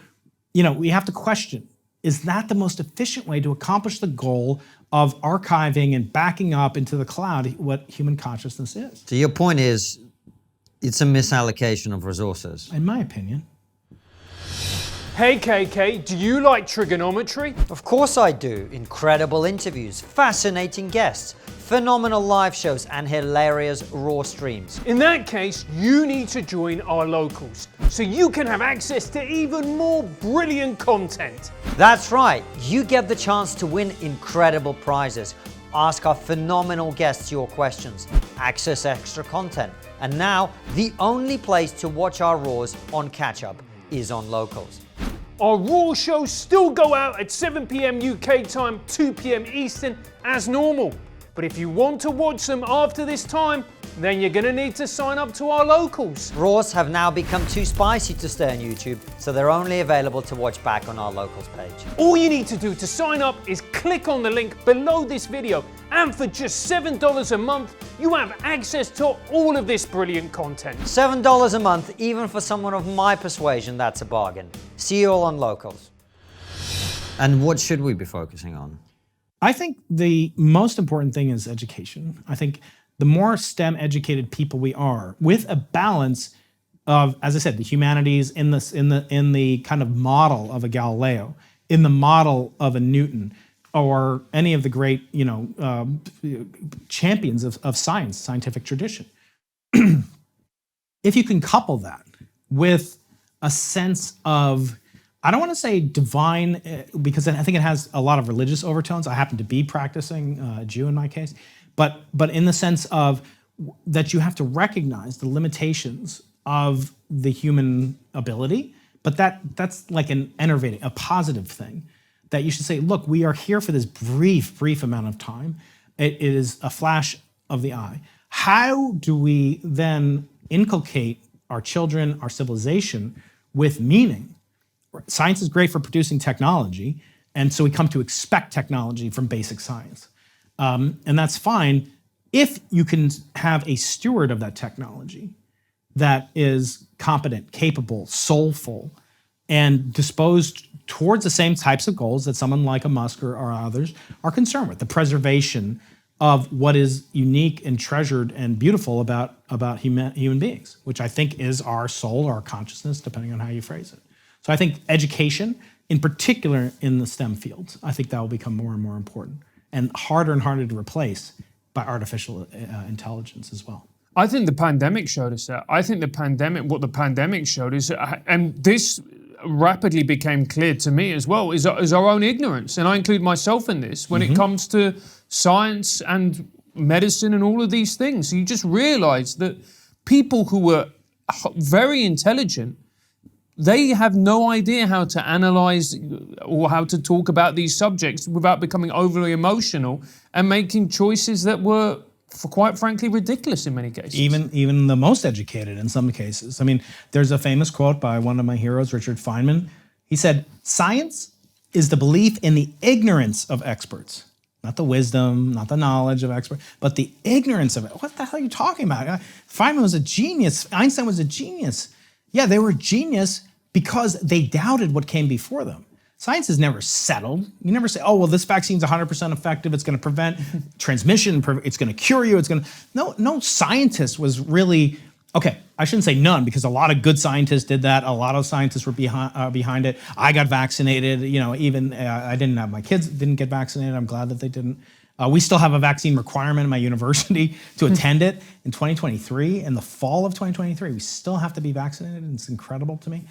we have to question, is that the most efficient way to accomplish the goal of archiving and backing up into the cloud what human consciousness is? So your point is, it's a misallocation of resources. In my opinion. Hey KK, do you like trigonometry? Of course I do. Incredible interviews, fascinating guests, phenomenal live shows, and hilarious raw streams. In that case, you need to join our locals, so you can have access to even more brilliant content. That's right, you get the chance to win incredible prizes, ask our phenomenal guests your questions, access extra content, and now the only place to watch our Raws on catch-up is on Locals. Our Raw shows still go out at 7 p.m. UK time, 2 p.m. Eastern as normal. But if you want to watch them after this time, then you're going to need to sign up to our Locals. Raws have now become too spicy to stay on YouTube, so they're only available to watch back on our Locals page. All you need to do to sign up is click on the link below this video, and for just $7 a month, you have access to all of this brilliant content. $7 a month, even for someone of my persuasion, that's a bargain. See you all on Locals. And what should we be focusing on? I think the most important thing is education. I think the more STEM educated people we are, with a balance of, as I said, the humanities in the kind of model of a Galileo, in the model of a Newton, or any of the great champions of science, scientific tradition. If you can couple that with a sense of, I don't want to say divine, because I think it has a lot of religious overtones. I happen to be practicing Jew in my case, but in the sense of that you have to recognize the limitations of the human ability, but that's like an enervating, a positive thing, that you should say, look, we are here for this brief amount of time. It is a flash of the eye. How do we then inculcate our children, our civilization with meaning? Science is great for producing technology, and so we come to expect technology from basic science. And that's fine if you can have a steward of that technology that is competent, capable, soulful, and disposed towards the same types of goals that someone like a Musk or others are concerned with, the preservation of what is unique and treasured and beautiful about human beings, which I think is our soul or our consciousness, depending on how you phrase it. So I think education, in particular in the STEM fields, I think that will become more and more important and harder to replace by artificial intelligence as well. I think the pandemic showed us that. I think what the pandemic showed is, and this rapidly became clear to me as well, is our own ignorance. And I include myself in this when it comes to science and medicine and all of these things. You just realize that people who were very intelligent, they have no idea how to analyze or how to talk about these subjects without becoming overly emotional and making choices that were, quite frankly, ridiculous in many cases. Even the most educated in some cases. I mean, there's a famous quote by one of my heroes, Richard Feynman. He said, "Science is the belief in the ignorance of experts." Not the wisdom, not the knowledge of experts, but the ignorance of it. What the hell are you talking about? Feynman was a genius. Einstein was a genius. Yeah, they were a genius because they doubted what came before them. Science is never settled. You never say, oh, well, this vaccine's 100% effective. It's going to prevent transmission. It's going to cure you. No scientist was really, okay, I shouldn't say none, because a lot of good scientists did that. A lot of scientists were behind it. I got vaccinated. Even I didn't have, my kids didn't get vaccinated. I'm glad that they didn't. We still have a vaccine requirement in my university to attend it in 2023. In the fall of 2023, we still have to be vaccinated. And it's incredible to me.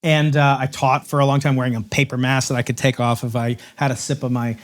And I taught for a long time wearing a paper mask that I could take off if I had a sip of my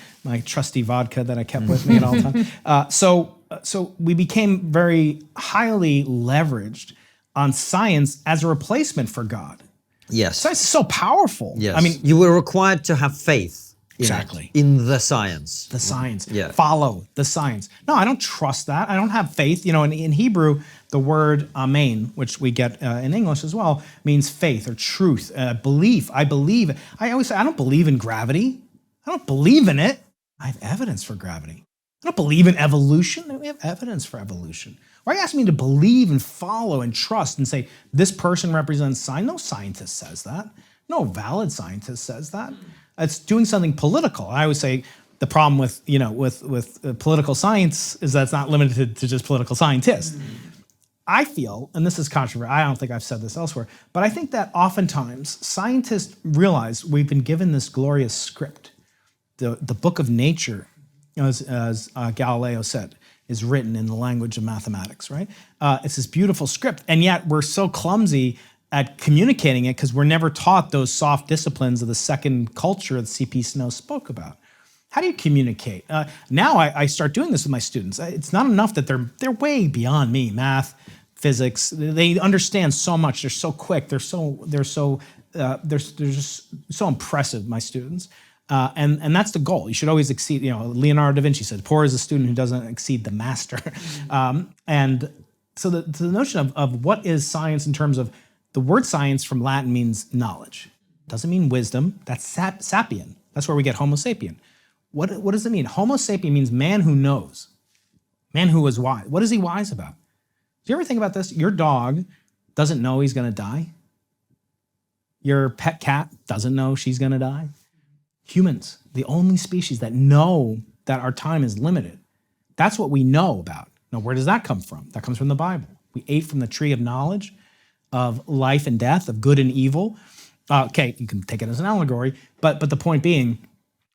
trusty vodka that I kept with me at all times. So we became very highly leveraged on science as a replacement for God. Yes. Science is so powerful. Yes. I mean, you were required to have faith. Exactly. In the science. The science. Yeah. Follow the science. No, I don't trust that. I don't have faith. In Hebrew, the word amen, which we get in English as well, means faith or truth, belief. I believe. I always say, I don't believe in gravity. I don't believe in it. I have evidence for gravity. I don't believe in evolution. We have evidence for evolution. Why are you asking me to believe and follow and trust and say, this person represents science? No scientist says that. No valid scientist says that. It's doing something political. I always say the problem with political science is that it's not limited to just political scientists. I feel, and this is controversial, I don't think I've said this elsewhere, but I think that oftentimes scientists realize we've been given this glorious script. The book of nature, as Galileo said, is written in the language of mathematics, right? It's this beautiful script, and yet we're so clumsy at communicating it because we're never taught those soft disciplines of the second culture that C.P. Snow spoke about. How do you communicate? Now I start doing this with my students. It's not enough that they're way beyond me, math, physics. They understand so much. They're so quick. They're just so impressive, my students. And that's the goal. You should always exceed. Leonardo da Vinci said, "Poor is a student who doesn't exceed the master." And so the notion of what is science in terms of the word science from Latin means knowledge. Doesn't mean wisdom. That's sapien. That's where we get Homo sapien. What does it mean? Homo sapien means man who knows, man who is wise. What is he wise about? Do you ever think about this? Your dog doesn't know he's going to die. Your pet cat doesn't know she's going to die. Humans, the only species that know that our time is limited. That's what we know about. Now, where does that come from? That comes from the Bible. We ate from the tree of knowledge, of life and death, of good and evil. Okay, you can take it as an allegory, but the point being,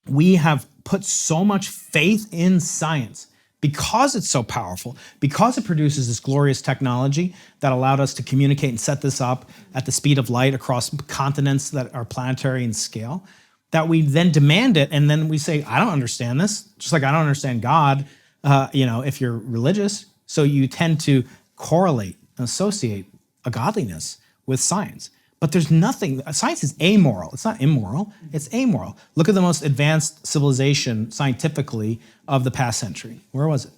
we have put so much faith in science because it's so powerful, because it produces this glorious technology that allowed us to communicate and set this up at the speed of light across continents that are planetary in scale, that we then demand it, and then we say, I don't understand this, just like I don't understand God, if you're religious. So you tend to correlate and associate a godliness with science. But there's nothing, science is amoral. It's not immoral, it's amoral. Look at the most advanced civilization scientifically of the past century. Where was it?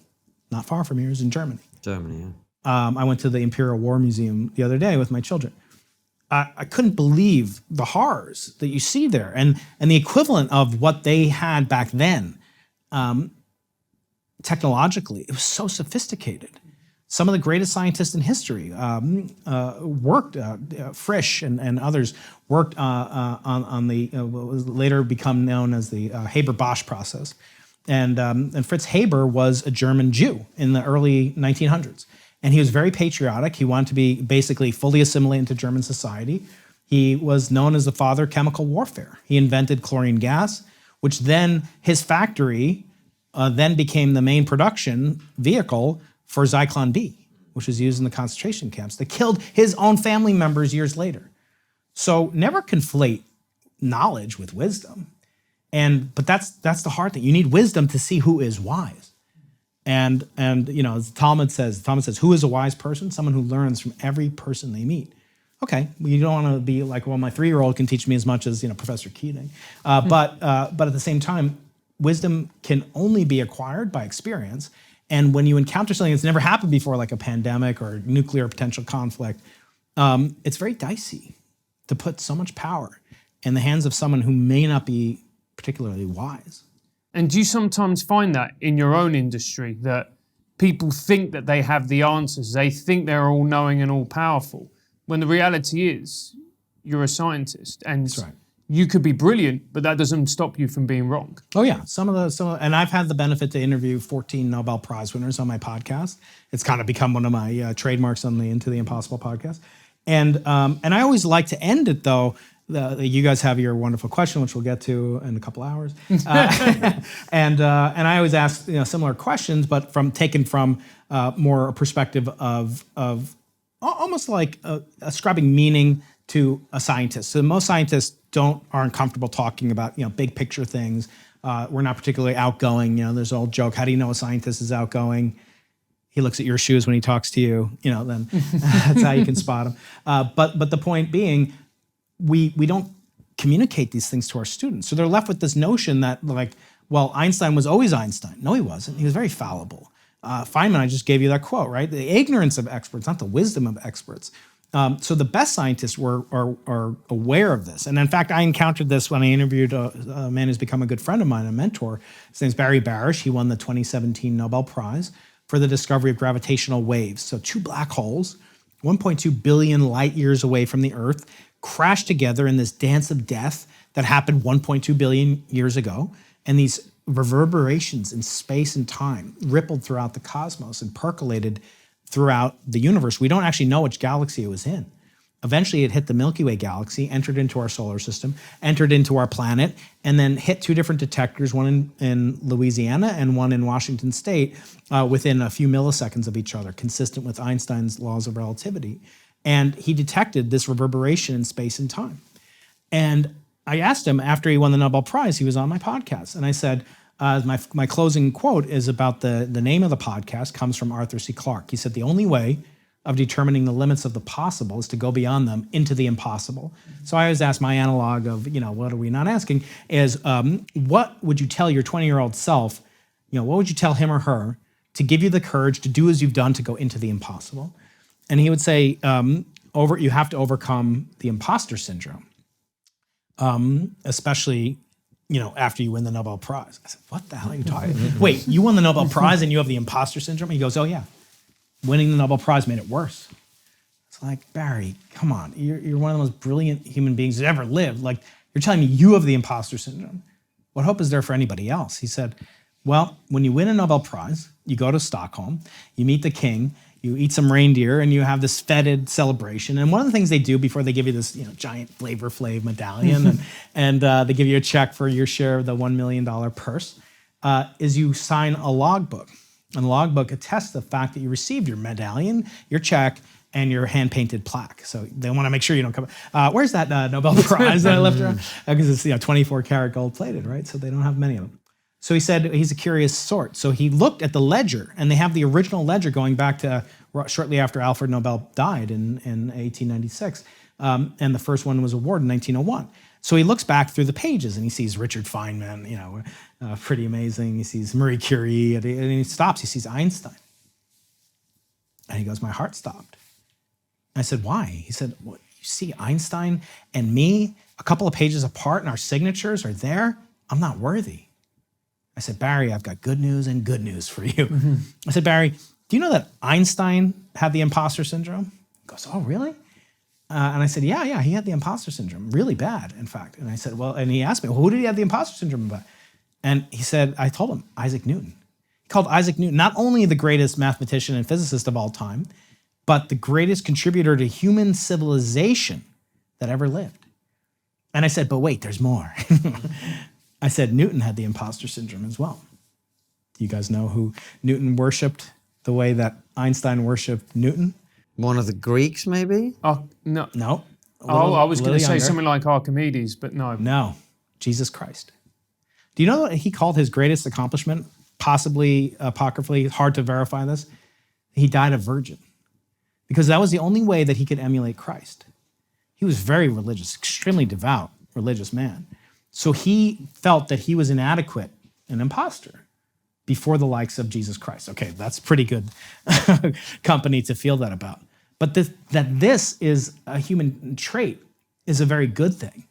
Not far from here, it was in Germany. Germany, yeah. I went to the Imperial War Museum the other day with my children. I couldn't believe the horrors that you see there and the equivalent of what they had back then. Technologically, it was so sophisticated. Some of the greatest scientists in history worked, Frisch and others worked on the what was later become known as the Haber-Bosch process. And Fritz Haber was a German Jew in the early 1900s. And he was very patriotic. He wanted to be basically fully assimilated into German society. He was known as the father of chemical warfare. He invented chlorine gas, which then his factory then became the main production vehicle for Zyklon B, which was used in the concentration camps that killed his own family members years later. So never conflate knowledge with wisdom. But that's the hard thing. You need wisdom to see who is wise. And as Talmud says, who is a wise person? Someone who learns from every person they meet. Okay, you don't want to be like, well, my 3-year-old can teach me as much as Professor Keating. But at the same time, wisdom can only be acquired by experience. And when you encounter something that's never happened before, like a pandemic or nuclear potential conflict, it's very dicey to put so much power in the hands of someone who may not be particularly wise. And do you sometimes find that in your own industry, that people think that they have the answers, they think they're all-knowing and all-powerful, when the reality is you're a scientist and That's right. You could be brilliant, but that doesn't stop you from being wrong. Oh yeah, and I've had the benefit to interview 14 Nobel Prize winners on my podcast. It's kind of become one of my trademarks on the Into the Impossible podcast. And I always like to end it though. You guys have your wonderful question, which we'll get to in a couple hours. And I always ask similar questions, but taken from more a perspective of almost like ascribing meaning to a scientist. So most scientists aren't comfortable talking about big picture things. We're not particularly outgoing. There's an old joke: how do you know a scientist is outgoing? He looks at your shoes when he talks to you. Then that's how you can spot him. But the point being, we don't communicate these things to our students. So they're left with this notion that Einstein was always Einstein. No, he wasn't. He was very fallible. Feynman, I just gave you that quote, right? The ignorance of experts, not the wisdom of experts. So the best scientists are aware of this. And in fact, I encountered this when I interviewed a man who's become a good friend of mine, a mentor. His name's Barry Barish. He won the 2017 Nobel Prize for the discovery of gravitational waves. So 2 black holes, 1.2 billion light years away from the Earth, crashed together in this dance of death that happened 1.2 billion years ago. And these reverberations in space and time rippled throughout the cosmos and percolated throughout the universe. We don't actually know which galaxy it was in. Eventually it hit the Milky Way galaxy, entered into our solar system, entered into our planet, and then hit 2 different detectors, one in Louisiana and one in Washington State, within a few milliseconds of each other, consistent with Einstein's laws of relativity. And he detected this reverberation in space and time. And I asked him, after he won the Nobel Prize, he was on my podcast, and I said, my closing quote is about the name of the podcast comes from Arthur C. Clarke. He said, the only way of determining the limits of the possible is to go beyond them into the impossible. So I always ask my analog of, what are we not asking, is what would you tell your 20-year-old self, what would you tell him or her to give you the courage to do as you've done to go into the impossible? And he would say, you have to overcome the imposter syndrome, especially after you win the Nobel Prize. I said, what the hell are you talking about? Wait, you won the Nobel Prize and you have the imposter syndrome? He goes, oh yeah. Winning the Nobel Prize made it worse. It's like, Barry, come on. You're one of the most brilliant human beings that ever lived. You're telling me you have the imposter syndrome. what hope is there for anybody else? He said, well, when you win a Nobel Prize, you go to Stockholm, you meet the king, you eat some reindeer, and you have this feted celebration. And one of the things they do before they give you this giant Flavor Flav medallion and they give you a check for your share of the $1 million purse, is you sign a logbook. And the logbook attests the fact that you received your medallion, your check, and your hand-painted plaque. So they want to make sure you don't come. Where's that Nobel Prize that I left around? Because it's 24 karat gold plated, right? So they don't have many of them. So he said he's a curious sort. So he looked at the ledger, and they have the original ledger going back to shortly after Alfred Nobel died in 1896. And the first one was awarded in 1901. So he looks back through the pages, and he sees Richard Feynman, pretty amazing. He sees Marie Curie, and he stops. He sees Einstein. And he goes, my heart stopped. I said, why? He said, well, you see Einstein and me a couple of pages apart, and our signatures are there. I'm not worthy. I said, Barry, I've got good news and good news for you. Mm-hmm. I said, Barry, do you know that Einstein had the imposter syndrome? He goes, oh, really? And I said, yeah, he had the imposter syndrome, really bad, in fact. And I said, well, and he asked me, well, who did he have the imposter syndrome about? And he said, I told him, Isaac Newton. He called Isaac Newton not only the greatest mathematician and physicist of all time, but the greatest contributor to human civilization that ever lived. And I said, but wait, there's more. I said, Newton had the imposter syndrome as well. Do you guys know who Newton worshipped the way that Einstein worshipped Newton? One of the Greeks, maybe? Oh, no. No. I was going to say younger. something like Archimedes, but no. No, Jesus Christ. Do you know what he called his greatest accomplishment? Possibly apocryphally, hard to verify this. He died a virgin. Because that was the only way that he could emulate Christ. He was very religious, extremely devout, religious man. So he felt that he was inadequate, an imposter, before the likes of Jesus Christ. Okay, that's pretty good company to feel that about. But that this is a human trait is a very good thing.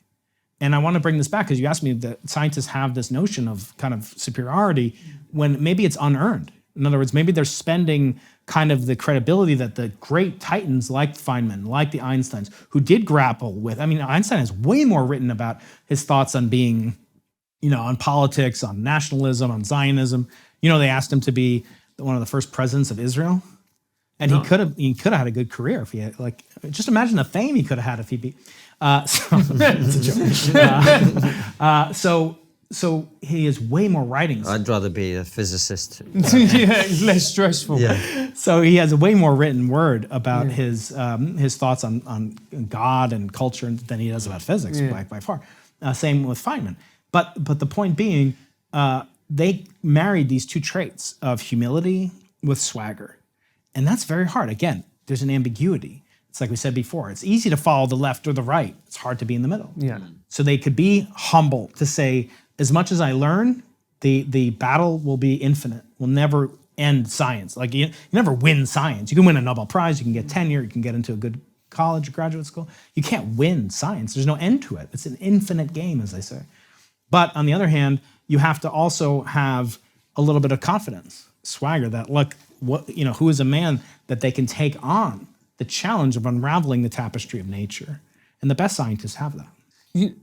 And I want to bring this back because you asked me that scientists have this notion of kind of superiority when maybe it's unearned. In other words, maybe they're spending kind of the credibility that the great titans like Feynman, like the Einsteins, who did grapple with. I mean, Einstein has way more written about his thoughts on being, on politics, on nationalism, on Zionism. They asked him to be one of the first presidents of Israel. And he could have had a good career if he had, just imagine the fame he could have had if he'd be. It's a joke. So he has way more writings. I'd rather be a physicist. Yeah, it's less stressful. Yeah. So he has a way more written word about his thoughts on God and culture than he does about physics by far. Same with Feynman. But the point being, they married these two traits of humility with swagger. And that's very hard. Again, there's an ambiguity. It's like we said before. It's easy to follow the left or the right. It's hard to be in the middle. Yeah. So they could be humble to say, as much as I learn, the battle will be infinite. We'll never end science. You never win science. You can win a Nobel Prize, you can get tenure, you can get into a good college, graduate school. You can't win science. There's no end to it. It's an infinite game, as they say. But on the other hand, you have to also have a little bit of confidence, swagger, that look, who is a man that they can take on the challenge of unraveling the tapestry of nature. And the best scientists have that. Do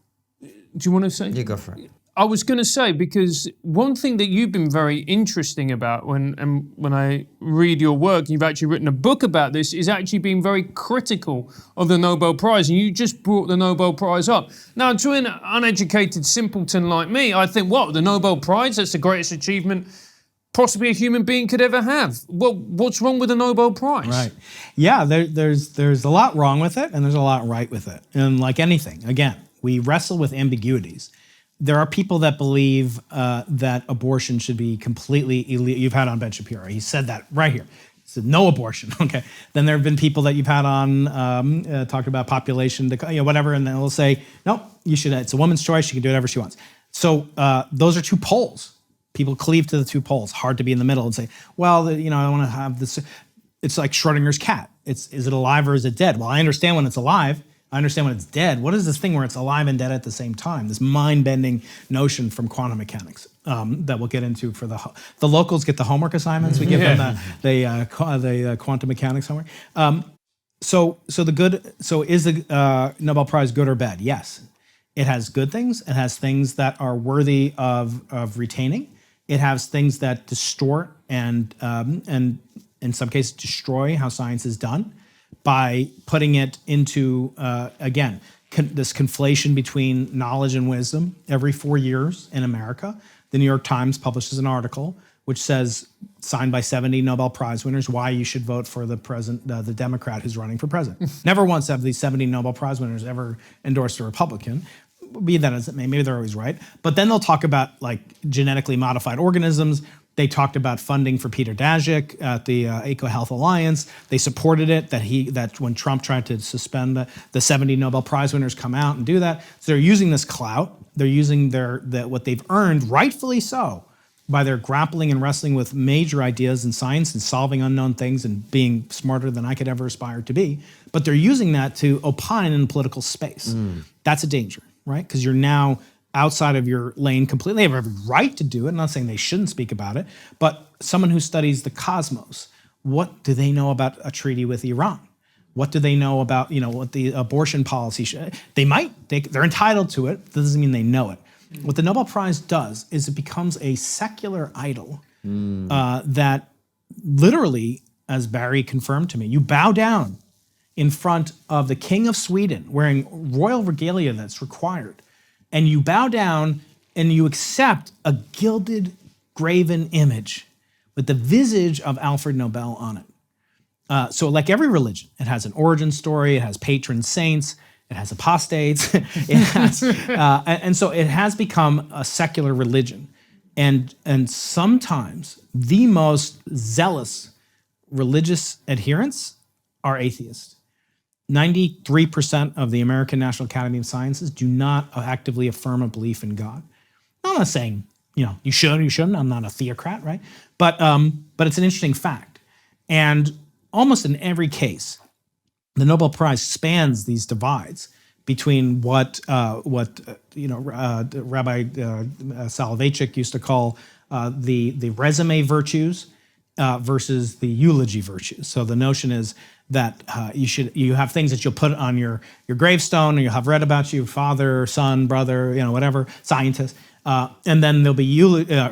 you want to say? You go for it. I was going to say, because one thing that you've been very interesting about when I read your work, you've actually written a book about this, is actually being very critical of the Nobel Prize. And you just brought the Nobel Prize up. Now, to an uneducated simpleton like me, I think, what, the Nobel Prize? That's the greatest achievement possibly a human being could ever have. Well, what's wrong with the Nobel Prize? Right. Yeah, there's a lot wrong with it, and there's a lot right with it. And like anything, again, we wrestle with ambiguities. There are people that believe that abortion should be completely illegal. You've had on Ben Shapiro. He said that right here. He said no abortion. Okay. Then there have been people that you've had on talking about population, whatever, and they'll say, no, you should. It's a woman's choice. She can do whatever she wants. So those are two poles. People cleave to the two poles. Hard to be in the middle and say, well, I want to have this. It's like Schrodinger's cat. Is it alive or is it dead? Well, I understand when it's alive. I understand when it's dead. What is this thing where it's alive and dead at the same time? This mind-bending notion from quantum mechanics that we'll get into for the locals get the homework assignments. We give them the quantum mechanics homework. So is the Nobel Prize good or bad? Yes. It has good things. It has things that are worthy of retaining. It has things that distort and in some cases destroy how science is done by putting it into, again, this conflation between knowledge and wisdom. Every 4 years in America, the New York Times publishes an article which says, signed by 70 Nobel Prize winners, why you should vote for the Democrat who's running for president. Never once have these 70 Nobel Prize winners ever endorsed a Republican. Be that as it may, maybe they're always right. But then they'll talk about like genetically modified organisms. They talked about funding for Peter Daszak at the EcoHealth Alliance. They supported it, that when Trump tried to suspend the 70 Nobel Prize winners come out and do that. So they're using this clout. They're using what they've earned, rightfully so, by their grappling and wrestling with major ideas in science and solving unknown things and being smarter than I could ever aspire to be. But they're using that to opine in political space. That's a danger, right? Because you're now outside of your lane completely. They have every right to do it. I'm not saying they shouldn't speak about it, but someone who studies the cosmos, what do they know about a treaty with Iran? What do they know about, what the abortion policy should? They're entitled to it. That doesn't mean they know it. What the Nobel Prize does is it becomes a secular idol that literally, as Barry confirmed to me, you bow down in front of the King of Sweden wearing royal regalia that's required. And you bow down and you accept a gilded, graven image with the visage of Alfred Nobel on it. So like every religion, it has an origin story, it has patron saints, it has apostates, and so it has become a secular religion. And sometimes the most zealous religious adherents are atheists. 93% of the American National Academy of Sciences do not actively affirm a belief in God. I'm not saying, you should, you shouldn't. I'm not a theocrat, right? But it's an interesting fact. And almost in every case, the Nobel Prize spans these divides between what Rabbi Soloveitchik used to call the resume virtues versus the eulogy virtues. So the notion is that you have things that you'll put on your gravestone, and you'll have read about you, father, son, brother, whatever, scientist. And then there'll be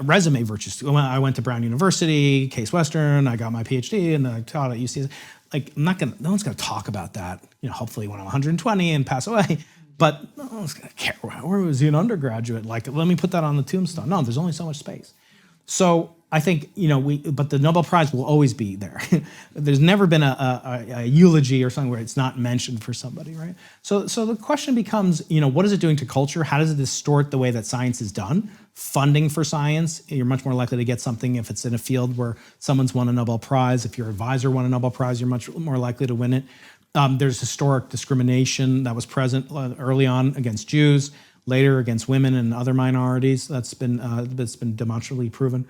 resume virtues. I went to Brown University, Case Western, I got my PhD, and I taught at UC. Like, no one's gonna talk about that, hopefully when I'm 120 and pass away, but no one's gonna care. Where was he an undergraduate? Like, let me put that on the tombstone. No, there's only so much space. So I think, but the Nobel Prize will always be there. There's never been a eulogy or something where it's not mentioned for somebody, right? So the question becomes, what is it doing to culture? How does it distort the way that science is done? Funding for science, you're much more likely to get something if it's in a field where someone's won a Nobel Prize. If your advisor won a Nobel Prize, you're much more likely to win it. There's historic discrimination that was present early on against Jews, later against women and other minorities. That's been demonstrably proven.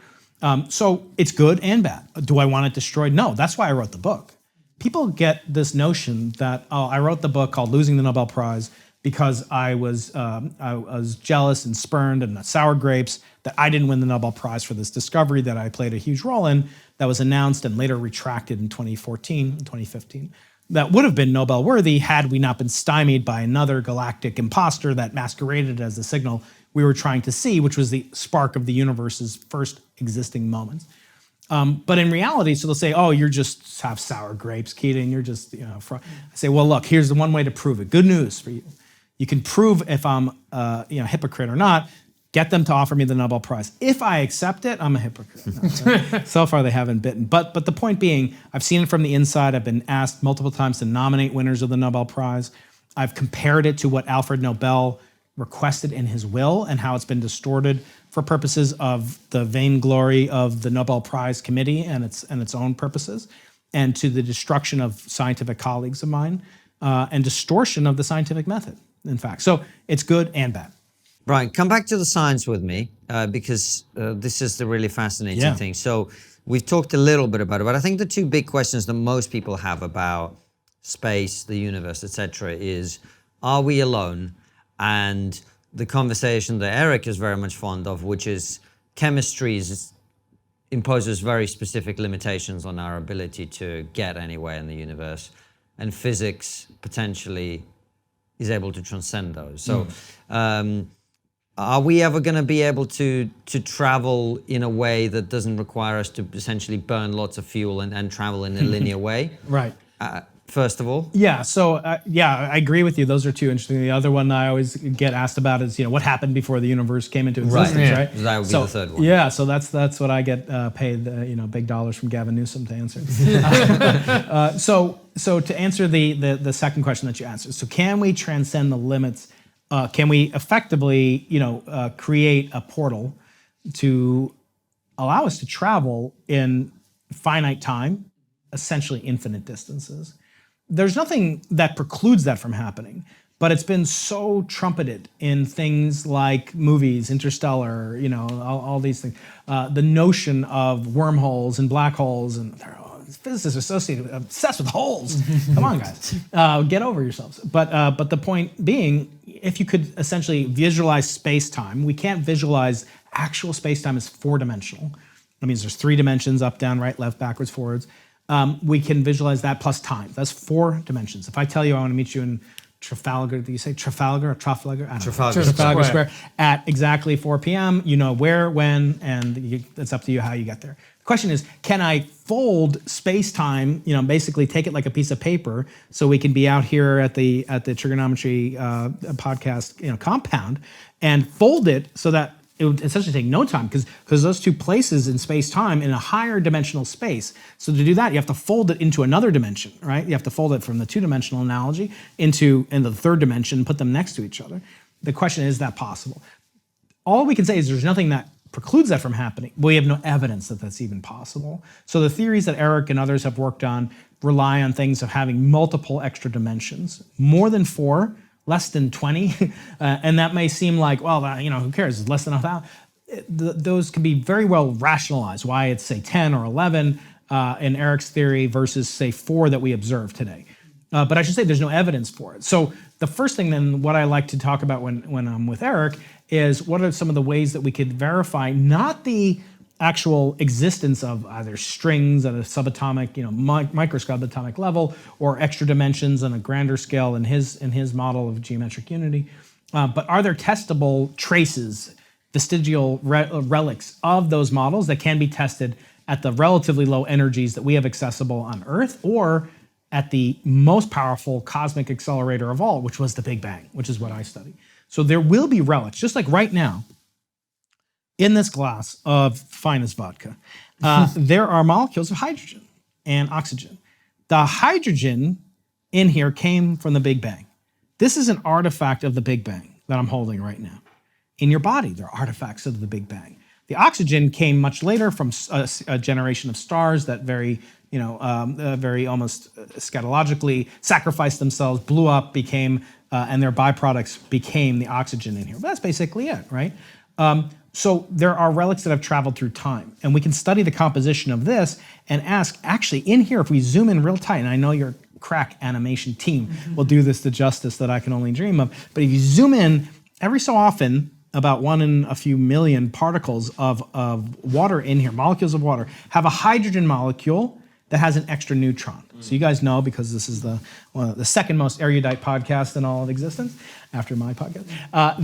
So it's good and bad. Do I want it destroyed? No, that's why I wrote the book. People get this notion that, I wrote the book called Losing the Nobel Prize because I was jealous and spurned and sour grapes that I didn't win the Nobel Prize for this discovery that I played a huge role in, that was announced and later retracted in 2015. That would have been Nobel worthy had we not been stymied by another galactic imposter that masqueraded as the signal we were trying to see, which was the spark of the universe's first existing moments. But in reality, so they'll say, you just have sour grapes, Keating, you're just, I say, well, look, here's the one way to prove it. Good news for you. You can prove if I'm a hypocrite or not, get them to offer me the Nobel Prize. If I accept it, I'm a hypocrite. No, so far they haven't bitten. But the point being, I've seen it from the inside. I've been asked multiple times to nominate winners of the Nobel Prize. I've compared it to what Alfred Nobel requested in his will and how it's been distorted for purposes of the vainglory of the Nobel Prize Committee and its own purposes, and to the destruction of scientific colleagues of mine, and distortion of the scientific method, in fact. So it's good and bad. Brian, come back to the science with me, because this is the really fascinating thing. So we've talked a little bit about it, but I think the two big questions that most people have about space, the universe, etc., is, are we alone? And the conversation that Eric is very much fond of, which is chemistry imposes very specific limitations on our ability to get anywhere in the universe, and physics potentially is able to transcend those. So are we ever going to be able to travel in a way that doesn't require us to essentially burn lots of fuel and travel in a linear way? Right. First of all? Yeah, so I agree with you. Those are two interesting. The other one I always get asked about is, what happened before the universe came into existence, right? That would be the third one. Yeah, so that's what I get paid, big dollars from Gavin Newsom to answer. So to answer the second question that you answered, so can we transcend the limits? Can we effectively, create a portal to allow us to travel in finite time, essentially infinite distances? There's nothing that precludes that from happening, but it's been so trumpeted in things like movies, Interstellar, all these things. The notion of wormholes and black holes, and physicists associated, obsessed with holes. Come on, guys, get over yourselves. But the point being, if you could essentially visualize space-time, we can't visualize actual space-time as four-dimensional. That means there's three dimensions: up, down, right, left, backwards, forwards. We can visualize that plus time. That's 4 dimensions. If I tell you I want to meet you in Trafalgar, do you say Trafalgar or Trafalgar? I don't know. Trafalgar Square at exactly 4 p.m. You know where, when, and it's up to you how you get there. The question is, can I fold space-time, basically take it like a piece of paper so we can be out here at the TRIGGERnometry podcast compound and fold it so that it would essentially take no time because those two places in space-time in a higher dimensional space. So to do that, you have to fold it into another dimension, right? You have to fold it from the two-dimensional analogy into the third dimension and put them next to each other. The question is that possible? All we can say is there's nothing that precludes that from happening. But we have no evidence that that's even possible. So the theories that Eric and others have worked on rely on things of having multiple extra dimensions, more than 4, less than 20, and that may seem like, well, who cares? It's less than 1,000. Those can be very well rationalized. Why it's say 10 or 11 in Eric's theory versus say 4 that we observe today. But I should say there's no evidence for it. So the first thing then, what I like to talk about when I'm with Eric is what are some of the ways that we could verify not the actual existence of either strings at a subatomic, microscopic atomic level, or extra dimensions on a grander scale in his model of geometric unity, but are there testable traces, vestigial relics of those models that can be tested at the relatively low energies that we have accessible on Earth, or at the most powerful cosmic accelerator of all, which was the Big Bang, which is what I study. So there will be relics, just like right now, in this glass of finest vodka, there are molecules of hydrogen and oxygen. The hydrogen in here came from the Big Bang. This is an artifact of the Big Bang that I'm holding right now. In your body, there are artifacts of the Big Bang. The oxygen came much later from a generation of stars that very almost scatologically sacrificed themselves, blew up, became, and their byproducts became the oxygen in here. But that's basically it, right? So there are relics that have traveled through time, and we can study the composition of this and ask, actually, in here, if we zoom in real tight, and I know your crack animation team will do this the justice that I can only dream of, but if you zoom in, every so often, about 1 in a few million particles of water in here, molecules of water, have a hydrogen molecule that has an extra neutron. So you guys know, because this is the second most erudite podcast in all of existence, after my podcast,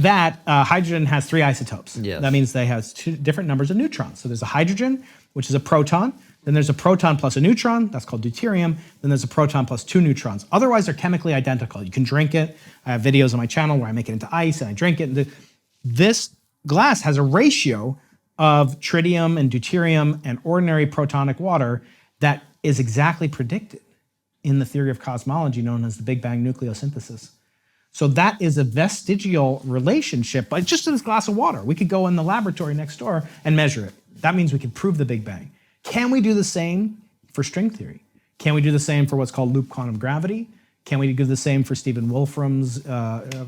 that hydrogen has 3 isotopes. Yes. That means they have 2 different numbers of neutrons. So there's a hydrogen, which is a proton. Then there's a proton plus a neutron. That's called deuterium. Then there's a proton plus 2 neutrons. Otherwise, they're chemically identical. You can drink it. I have videos on my channel where I make it into ice and I drink it. This glass has a ratio of tritium and deuterium and ordinary protonic water that is exactly predicted in the theory of cosmology known as the Big Bang nucleosynthesis. So that is a vestigial relationship, but just in this glass of water. We could go in the laboratory next door and measure it. That means we can prove the Big Bang. Can we do the same for string theory? Can we do the same for what's called loop quantum gravity? Can we do the same for Stephen Wolfram's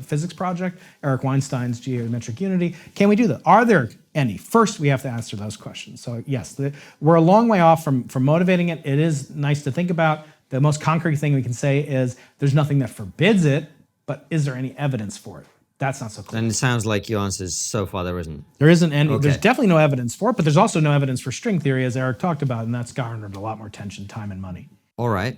physics project, Eric Weinstein's geometric unity? Can we do that? Are there any? First, we have to answer those questions. So yes, we're a long way off from motivating it. It is nice to think about. The most concrete thing we can say is there's nothing that forbids it, but is there any evidence for it? That's not so clear. And it sounds like your answer is so far there isn't. There isn't any. Okay. There's definitely no evidence for it, but there's also no evidence for string theory, as Eric talked about, and that's garnered a lot more attention, time, and money. All right.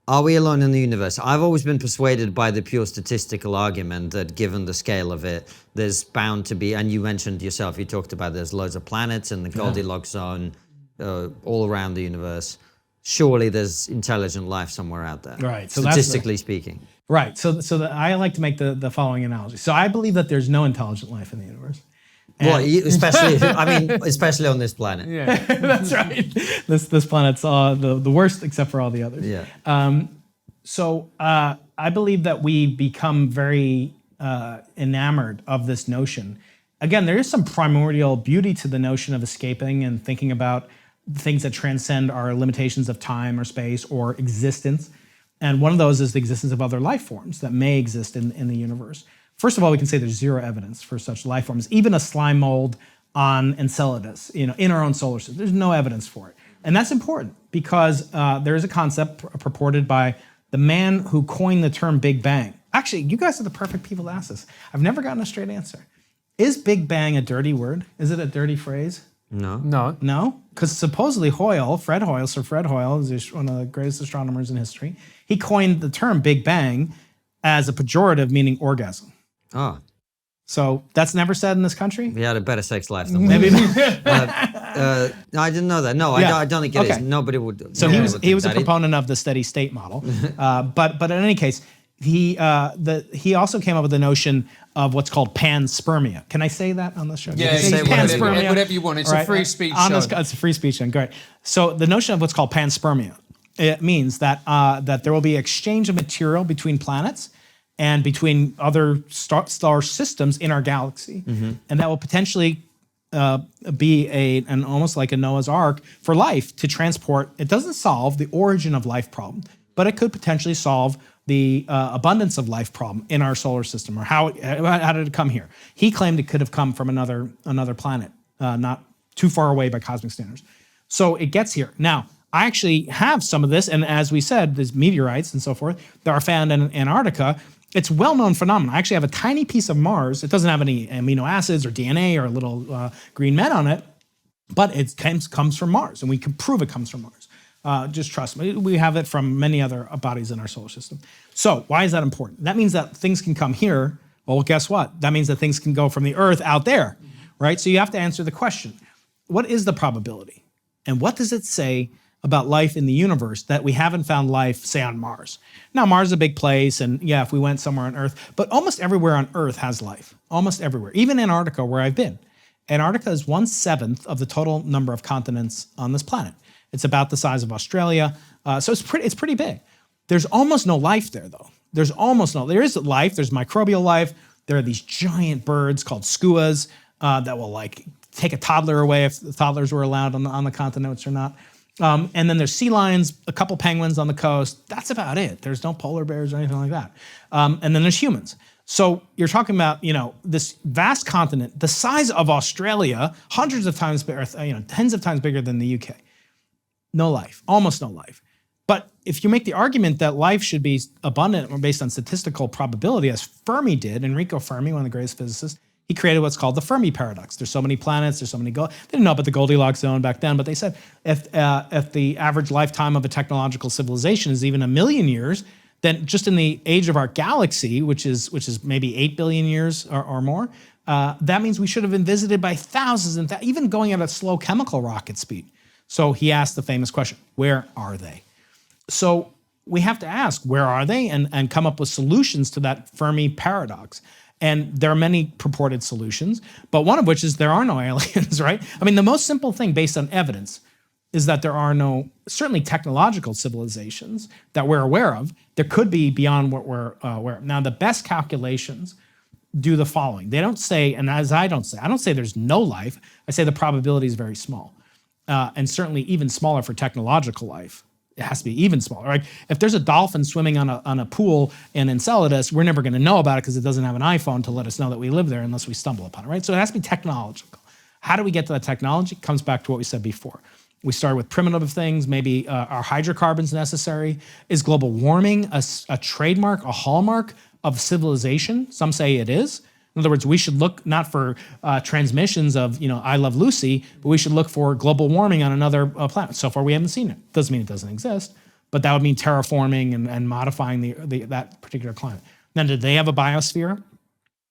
Are we alone in the universe? I've always been persuaded by the pure statistical argument that given the scale of it, there's bound to be, and you mentioned yourself, you talked about there's loads of planets in the Goldilocks zone all around the universe. Surely there's intelligent life somewhere out there. Right. So statistically speaking. Right. So I like to make the following analogy. So I believe that there's no intelligent life in the universe. Well, especially on this planet. Yeah. That's right. This planet's the worst except for all the others. Yeah. So I believe that we become very enamored of this notion. Again, there is some primordial beauty to the notion of escaping and thinking about things that transcend our limitations of time or space or existence. And one of those is the existence of other life forms that may exist in the universe. First of all, we can say there's zero evidence for such life forms. Even a slime mold on Enceladus, in our own solar system, there's no evidence for it. And that's important because there is a concept purported by the man who coined the term Big Bang. Actually, you guys are the perfect people to ask this. I've never gotten a straight answer. Is Big Bang a dirty word? Is it a dirty phrase? No. No? Because supposedly Sir Fred Hoyle, is one of the greatest astronomers in history, he coined the term Big Bang as a pejorative meaning orgasm. Oh. So that's never said in this country? We had a better sex life than we Maybe. No, I didn't know that. No, Yeah. I don't think it is. Okay. Nobody would. So nobody he would was think a that. proponent of the steady state model. But in any case, he also came up with the notion of what's called panspermia. Can I say that on this show? Yeah, say whatever you want. It's All a right, free speech it's show. a free speech show. Great. So the notion of what's called panspermia, it means that there will be exchange of material between planets and between other star systems in our galaxy, and that will potentially be an almost like a Noah's Ark for life to transport. It doesn't solve the origin of life problem, but it could potentially solve the abundance of life problem in our solar system, or how did it come here? He claimed it could have come from another planet, not too far away by cosmic standards. So it gets here. Now, I actually have some of this, and as we said, there's meteorites and so forth that are found in Antarctica. It's a well-known phenomenon. I actually have a tiny piece of Mars. It doesn't have any amino acids or DNA or little green men on it, but it comes from Mars, and we can prove it comes from Mars. Just trust me. We have it from many other bodies in our solar system. So why is that important? That means that things can come here. Well, guess what? That means that things can go from the Earth out there, right? So you have to answer the question, what is the probability? And what does it say about life in the universe that we haven't found life, say, on Mars? Now, Mars is a big place, and yeah, if we went somewhere on Earth, but almost everywhere on Earth has life, almost everywhere, even Antarctica, where I've been. Antarctica is 1/7 of the total number of continents on this planet. It's about the size of Australia, so it's pretty big. There's almost no life there, though. There is life, there's microbial life. There are these giant birds called skuas that will like take a toddler away if the toddlers were allowed on the continents or not. And then there's sea lions, a couple penguins on the coast. That's about it. There's no polar bears or anything like that. And then there's humans. So you're talking about, this vast continent, the size of Australia, hundreds of times bigger, tens of times bigger than the UK. No life, almost no life. But if you make the argument that life should be abundant or based on statistical probability, as Fermi did, Enrico Fermi, one of the greatest physicists, he created what's called the Fermi paradox. There's so many planets, there's so many they didn't know about the Goldilocks zone back then, but they said if the average lifetime of a technological civilization is even 1 million years, then just in the age of our galaxy, which is maybe 8 billion years or more, that means we should have been visited by thousands and even going at a slow chemical rocket speed. So he asked the famous question, where are they? So we have to ask, where are they? And come up with solutions to that Fermi paradox. And there are many purported solutions, but one of which is there are no aliens, right? I mean, the most simple thing based on evidence is that there are no, certainly technological civilizations that we're aware of. There could be beyond what we're aware of. Now, the best calculations do the following. They don't say, and as I don't say there's no life. I say the probability is very small. And certainly even smaller for technological life. It has to be even smaller. Right? If there's a dolphin swimming on a pool in Enceladus, we're never going to know about it because it doesn't have an iPhone to let us know that we live there unless we stumble upon it. Right? So it has to be technological. How do we get to that technology? It comes back to what we said before. We started with primitive things. Maybe are hydrocarbons necessary? Is global warming a trademark, a hallmark of civilization? Some say it is. In other words, we should look not for transmissions of, I Love Lucy, but we should look for global warming on another planet. So far, we haven't seen it. Doesn't mean it doesn't exist, but that would mean terraforming and modifying that particular climate. Now, did they have a biosphere?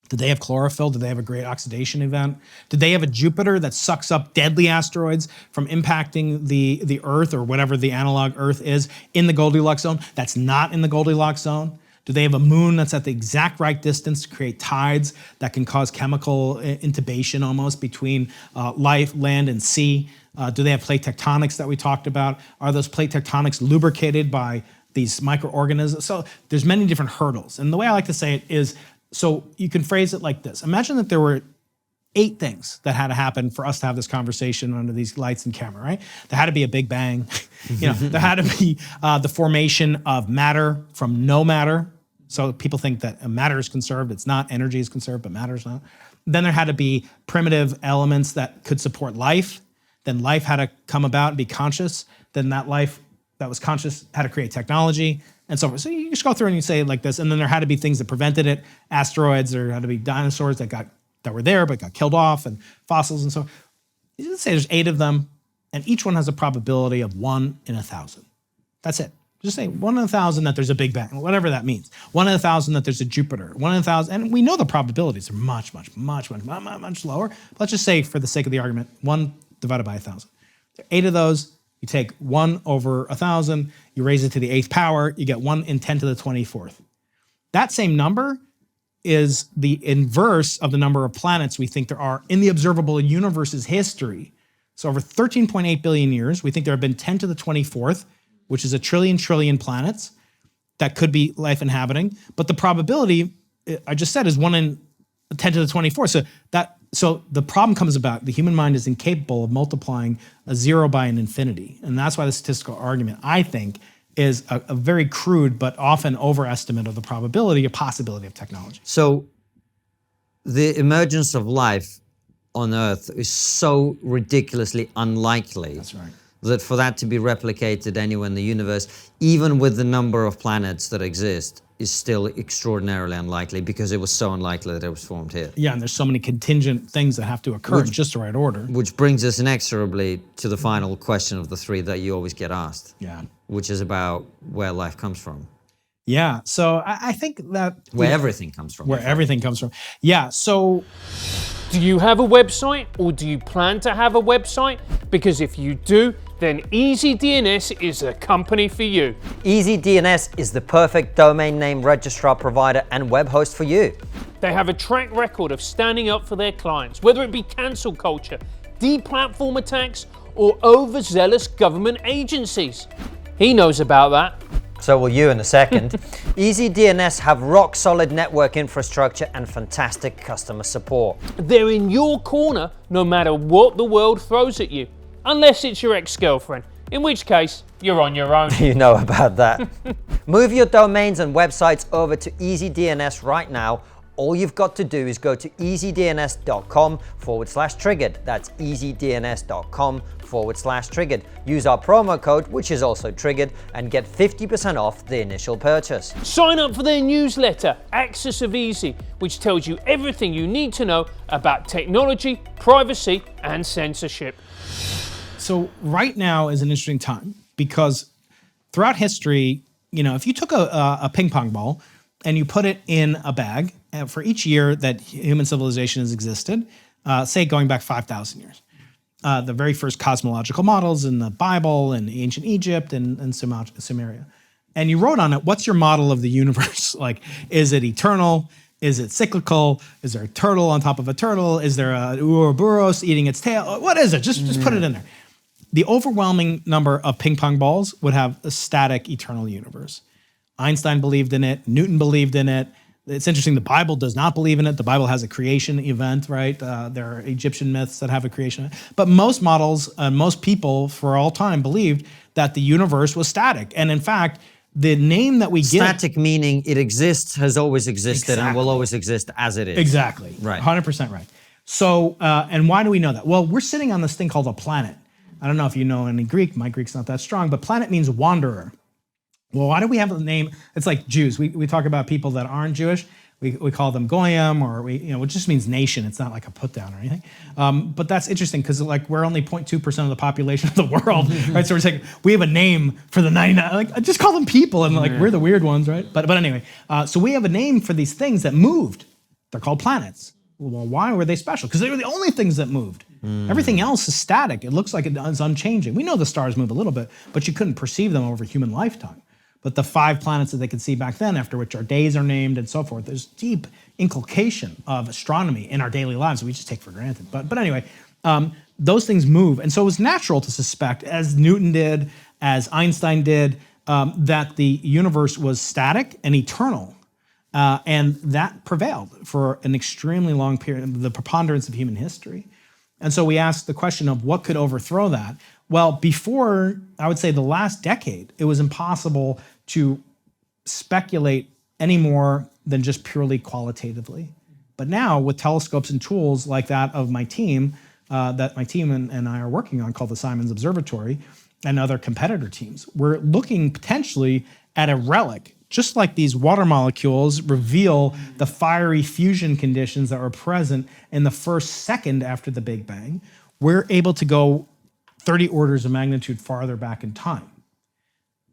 Did they have chlorophyll? Did they have a great oxidation event? Did they have a Jupiter that sucks up deadly asteroids from impacting the Earth or whatever the analog Earth is in the Goldilocks zone that's not in the Goldilocks zone? Do they have a moon that's at the exact right distance to create tides that can cause chemical intubation almost between land and sea? Do they have plate tectonics that we talked about? Are those plate tectonics lubricated by these microorganisms? So there's many different hurdles. And the way I like to say it is, so you can phrase it like this. Imagine that there were 8 things that had to happen for us to have this conversation under these lights and camera, right? There had to be a big bang. There had to be the formation of matter from no matter. So people think that matter is conserved. It's not. Energy is conserved, but matter is not. Then there had to be primitive elements that could support life. Then life had to come about and be conscious. Then that life that was conscious had to create technology, and so forth. So you just go through and you say it like this, and then there had to be things that prevented it, asteroids, there had to be dinosaurs that were there but got killed off, and fossils and so on. You say there's 8 of them, and each one has a probability of 1 in 1,000. That's it. Just say 1 in 1,000 that there's a Big Bang, whatever that means. 1 in 1,000 that there's a Jupiter. 1 in 1,000, and we know the probabilities are much lower. Let's just say, for the sake of the argument, 1 divided by 1,000. 8 of those. You take 1 over 1,000, you raise it to the 8th power, you get 1 in 10 to the 24th. That same number is the inverse of the number of planets we think there are in the observable universe's history. So over 13.8 billion years, we think there have been 10 to the 24th, which is a trillion planets that could be life inhabiting. But the probability, I just said, is 1 in 10 to the 24th. So the problem comes about, the human mind is incapable of multiplying a 0 by an infinity. And that's why the statistical argument, I think, is a very crude but often overestimate of the probability or possibility of technology. So the emergence of life on Earth is so ridiculously unlikely. That's right. That for that to be replicated anywhere in the universe, even with the number of planets that exist, is still extraordinarily unlikely, because it was so unlikely that it was formed here. Yeah, and there's so many contingent things that have to occur in just the right order. Which brings us inexorably to the final question of the 3 that you always get asked. Yeah. Which is about where life comes from. Yeah, so I think that... Where everything comes from. Where everything comes from. Yeah, so... Do you have a website, or do you plan to have a website? Because if you do, then easyDNS is the company for you. easyDNS is the perfect domain name registrar provider and web host for you. They have a track record of standing up for their clients, whether it be cancel culture, deplatform attacks, or overzealous government agencies. He knows about that. So will you in a second. easyDNS have rock solid network infrastructure and fantastic customer support. They're in your corner no matter what the world throws at you, unless it's your ex-girlfriend, in which case you're on your own. You know about that. Move your domains and websites over to easyDNS right now. All you've got to do is go to easydns.com/triggered. That's easydns.com/triggered. Use our promo code, which is also triggered, and get 50% off the initial purchase. Sign up for their newsletter, Axis of Easy, which tells you everything you need to know about technology, privacy, and censorship. So right now is an interesting time, because throughout history, if you took a ping pong ball and you put it in a bag, for each year that human civilization has existed, say going back 5,000 years, the very first cosmological models in the Bible and ancient Egypt and Sumeria, and you wrote on it, what's your model of the universe? Like, is it eternal? Is it cyclical? Is there a turtle on top of a turtle? Is there a Ouroboros eating its tail? What is it? Just put it in there. The overwhelming number of ping pong balls would have a static eternal universe. Einstein believed in it. Newton believed in it. It's interesting, the Bible does not believe in it. The Bible has a creation event, right? There are Egyptian myths that have a creation event. But most models, most people for all time believed that the universe was static. And in fact, the name that we give... Static meaning it exists, has always existed, and will always exist as it is. Exactly. Right. 100% right. So, and why do we know that? Well, we're sitting on this thing called a planet. I don't know if you know any Greek. My Greek's not that strong, but planet means wanderer. Well, why do we have the name? It's like Jews. We talk about people that aren't Jewish. we call them goyim, or it just means nation. It's not like a put down or anything. But that's interesting because like we're only 0.2% of the population of the world, right? So we're saying we have a name for the 99. Like just call them people, and like we're the weird ones, right? But anyway, so we have a name for these things that moved. They're called planets. Well, why were they special? Because they were the only things that moved. Everything else is static. It looks like it's unchanging. We know the stars move a little bit, but you couldn't perceive them over human lifetime. But the 5 planets that they could see back then, after which our days are named and so forth, there's deep inculcation of astronomy in our daily lives that we just take for granted. But anyway, those things move. And so it was natural to suspect, as Newton did, as Einstein did, that the universe was static and eternal. And that prevailed for an extremely long period, the preponderance of human history. And so we asked the question of what could overthrow that. Well, before, I would say, the last decade, it was impossible to speculate any more than just purely qualitatively. But now, with telescopes and tools like that of my team, that my team and I are working on, called the Simons Observatory, and other competitor teams, we're looking potentially at a relic. Just like these water molecules reveal the fiery fusion conditions that were present in the first second after the Big Bang, we're able to go 30 orders of magnitude farther back in time.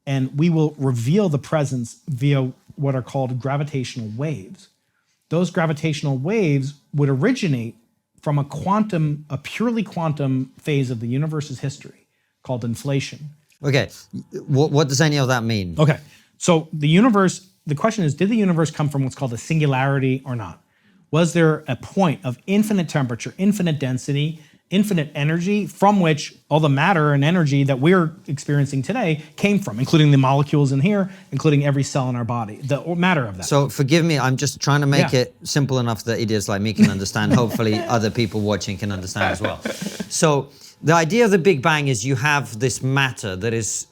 And we will reveal the presence via what are called gravitational waves. Those gravitational waves would originate from a purely quantum phase of the universe's history called inflation. Okay, what does any of that mean? Okay, so the question is, did the universe come from what's called a singularity or not? Was there a point of infinite temperature, infinite density, infinite energy from which all the matter and energy that we're experiencing today came from, including the molecules in here, including every cell in our body, the matter of that. So forgive me, I'm just trying to make it simple enough that idiots like me can understand. Hopefully other people watching can understand as well. So the idea of the Big Bang is you have this matter that is,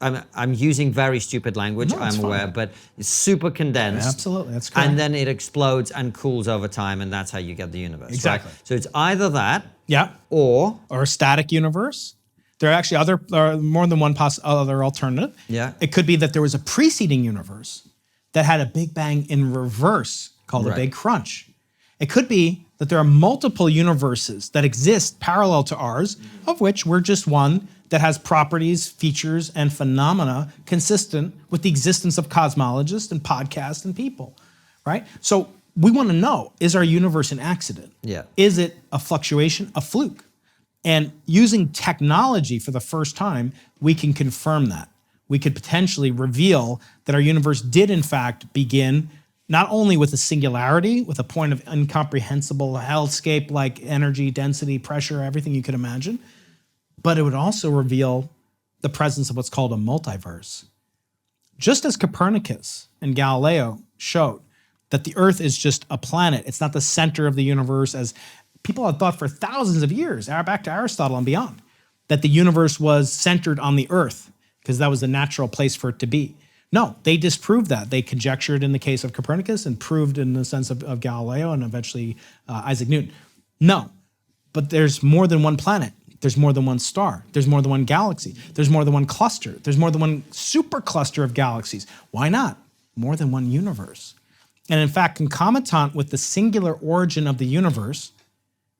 I'm using very stupid language, I'm aware, but it's super condensed. Absolutely, that's correct. And then it explodes and cools over time, and that's how you get the universe. Exactly. Right? So it's either that, or a static universe. There are actually more than one other alternative. Yeah. It could be that there was a preceding universe that had a Big Bang in reverse called a Big Crunch. It could be that there are multiple universes that exist parallel to ours, of which we're just one that has properties, features, and phenomena consistent with the existence of cosmologists and podcasts and people, right? So we want to know, is our universe an accident? Yeah. Is it a fluctuation, a fluke? And using technology for the first time, we can confirm that. We could potentially reveal that our universe did in fact begin not only with a singularity, with a point of incomprehensible hellscape like energy, density, pressure, everything you could imagine, but it would also reveal the presence of what's called a multiverse. Just as Copernicus and Galileo showed that the Earth is just a planet, it's not the center of the universe, as people had thought for thousands of years, back to Aristotle and beyond, that the universe was centered on the Earth because that was the natural place for it to be. No, they disproved that. They conjectured in the case of Copernicus and proved in the sense of Galileo and eventually Isaac Newton. No, but there's more than one planet. There's more than one star. There's more than one galaxy. There's more than one cluster. There's more than one supercluster of galaxies. Why not? More than one universe. And in fact, concomitant with the singular origin of the universe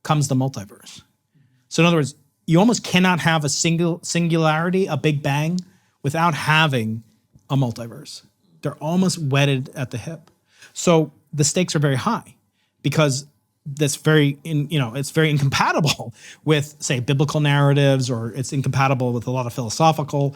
comes the multiverse. So in other words, you almost cannot have a singularity, a Big Bang, without having a multiverse. They're almost wedded at the hip. So the stakes are very high because it's very incompatible with, say, biblical narratives, or it's incompatible with a lot of philosophical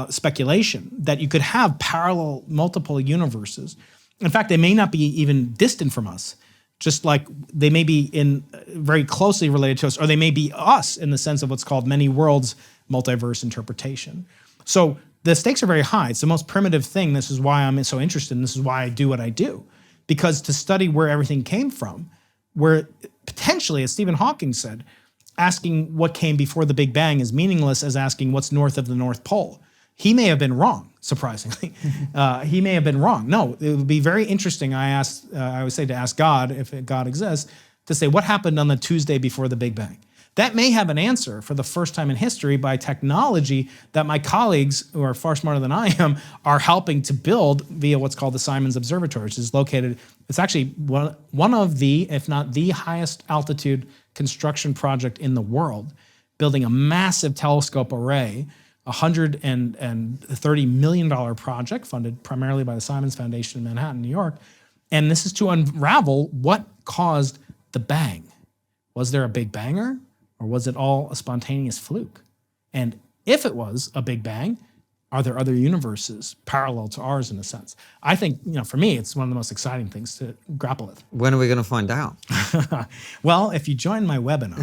speculation that you could have parallel multiple universes. In fact, they may not be even distant from us, just like they may be very closely related to us, or they may be us in the sense of what's called many worlds multiverse interpretation. So the stakes are very high. It's the most primitive thing. This is why I'm so interested, and this is why I do what I do. Because to study where everything came from, where potentially, as Stephen Hawking said, asking what came before the Big Bang is meaningless as asking what's north of the North Pole. He may have been wrong, surprisingly. He may have been wrong. No, it would be very interesting, I would say, to ask God, if God exists, to say what happened on the Tuesday before the Big Bang. That may have an answer for the first time in history by technology that my colleagues, who are far smarter than I am, are helping to build via what's called the Simons Observatory, which is located, it's actually one of the, if not the highest altitude construction project in the world, building a massive telescope array, $130 million project funded primarily by the Simons Foundation in Manhattan, New York. And this is to unravel what caused the bang. Was there a big banger, or was it all a spontaneous fluke? And if it was a big bang, are there other universes parallel to ours in a sense? I think, for me, it's one of the most exciting things to grapple with. When are we going to find out? Well, if you join my webinar.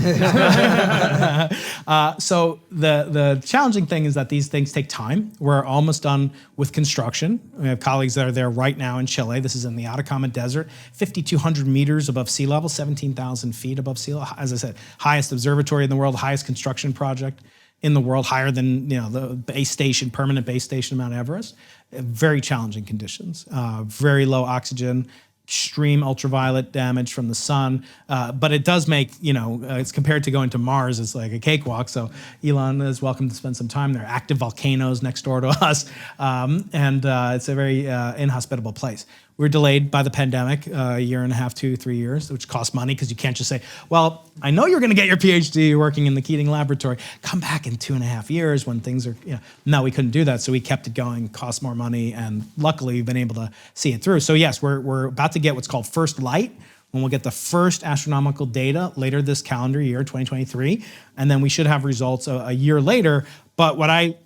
So the challenging thing is that these things take time. We're almost done with construction. We have colleagues that are there right now in Chile. This is in the Atacama Desert, 5,200 meters above sea level, 17,000 feet above sea level. As I said, highest observatory in the world, highest construction project in the world, higher than the base station, permanent base station, Mount Everest. Very challenging conditions, very low oxygen, extreme ultraviolet damage from the sun, but it does make, it's compared to going to Mars, it's like a cakewalk. So Elon is welcome to spend some time there. Active volcanoes next door to us, and it's a very inhospitable place. We were delayed by the pandemic, a year and a half, 2-3 years, which cost money because you can't just say, well, I know you're going to get your PhD working in the Keating laboratory. Come back in 2.5 years when things are, No, we couldn't do that. So we kept it going, cost more money, and luckily we've been able to see it through. So yes, we're about to get what's called first light, when we'll get the first astronomical data later this calendar year, 2023, and then we should have results a year later. But what I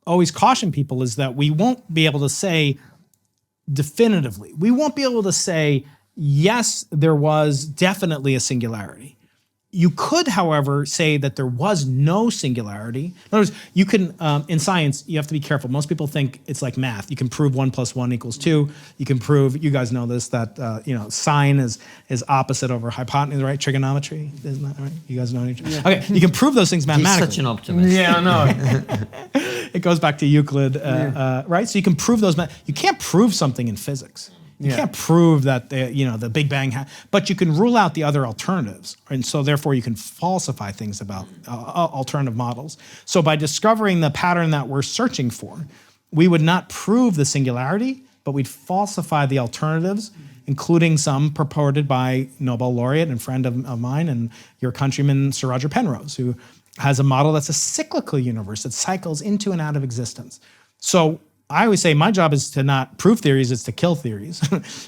always caution people is that we won't be able to say definitively. We won't be able to say, yes, there was definitely a singularity. You could, however, say that there was no singularity. In other words, you can, in science, you have to be careful. Most people think it's like math. You can prove 1 + 1 = 2. You can prove, you guys know this, that sine is opposite over hypotenuse, right? Trigonometry, isn't that right? You guys know each other? Yeah. Okay, you can prove those things mathematically. He's such an optimist. Yeah, I know. It goes back to Euclid, right? So you can prove those. You can't prove something in physics. You can't prove that the Big Bang, but you can rule out the other alternatives, and so therefore you can falsify things about alternative models. So by discovering the pattern that we're searching for, we would not prove the singularity, but we'd falsify the alternatives, including some purported by Nobel laureate and friend of mine and your countryman Sir Roger Penrose, who has a model that's a cyclical universe that cycles into and out of existence. So I always say my job is to not prove theories, it's to kill theories,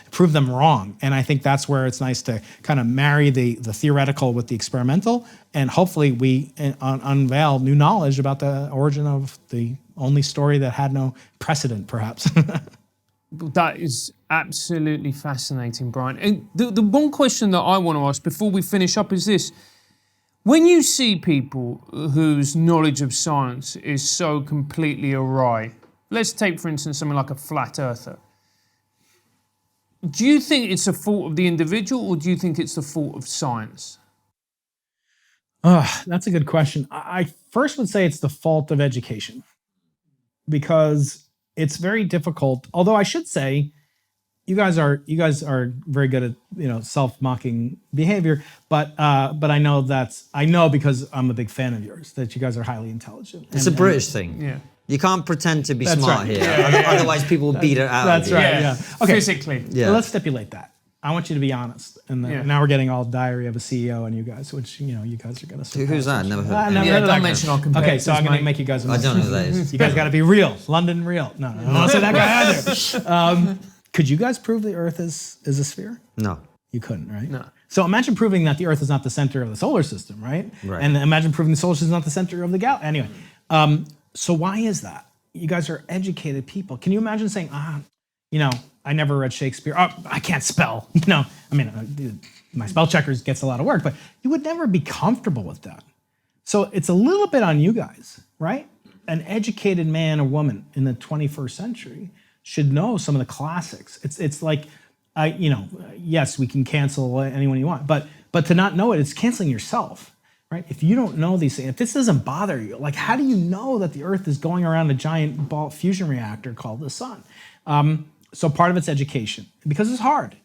prove them wrong. And I think that's where it's nice to kind of marry the theoretical with the experimental, and hopefully we unveil new knowledge about the origin of the only story that had no precedent, perhaps. That is absolutely fascinating, Brian. And the one question that I want to ask before we finish up is this. When you see people whose knowledge of science is so completely awry, let's take, for instance, something like a flat earther. Do you think it's a fault of the individual, or do you think it's the fault of science? That's a good question. I first would say it's the fault of education, because it's very difficult. Although I should say, you guys are very good at self-mocking behavior, but I know because I'm a big fan of yours that you guys are highly intelligent. It's a British thing. Yeah. You can't pretend to be That's smart right. here, otherwise people will beat it out That's of you. right. Yeah. Okay. Physically. Yeah. So let's stipulate that. I want you to be honest. And now we're getting all diary of a CEO and you guys, which you guys are going to. Who's that? Never heard. Don't mention our competitors. Okay, so I'm going to make you guys. I don't know who that is. You guys got to be real, London real. No, I don't want to say that guy either. Could you guys prove the Earth is a sphere? No. You couldn't, right? No. So imagine proving that the Earth is not the center of the solar system, right? Right. And imagine proving the solar system is not the center of the galaxy. Anyway, so why is that? You guys are educated people. Can you imagine saying, I never read Shakespeare. Oh, I can't spell. My spell checkers gets a lot of work, but you would never be comfortable with that. So it's a little bit on you guys, right? An educated man or woman in the 21st century should know some of the classics. It's like, yes, we can cancel anyone you want, but to not know it, it's canceling yourself, right? If you don't know these things, if this doesn't bother you, like how do you know that the Earth is going around a giant ball fusion reactor called the sun? So part of it's education, because it's hard,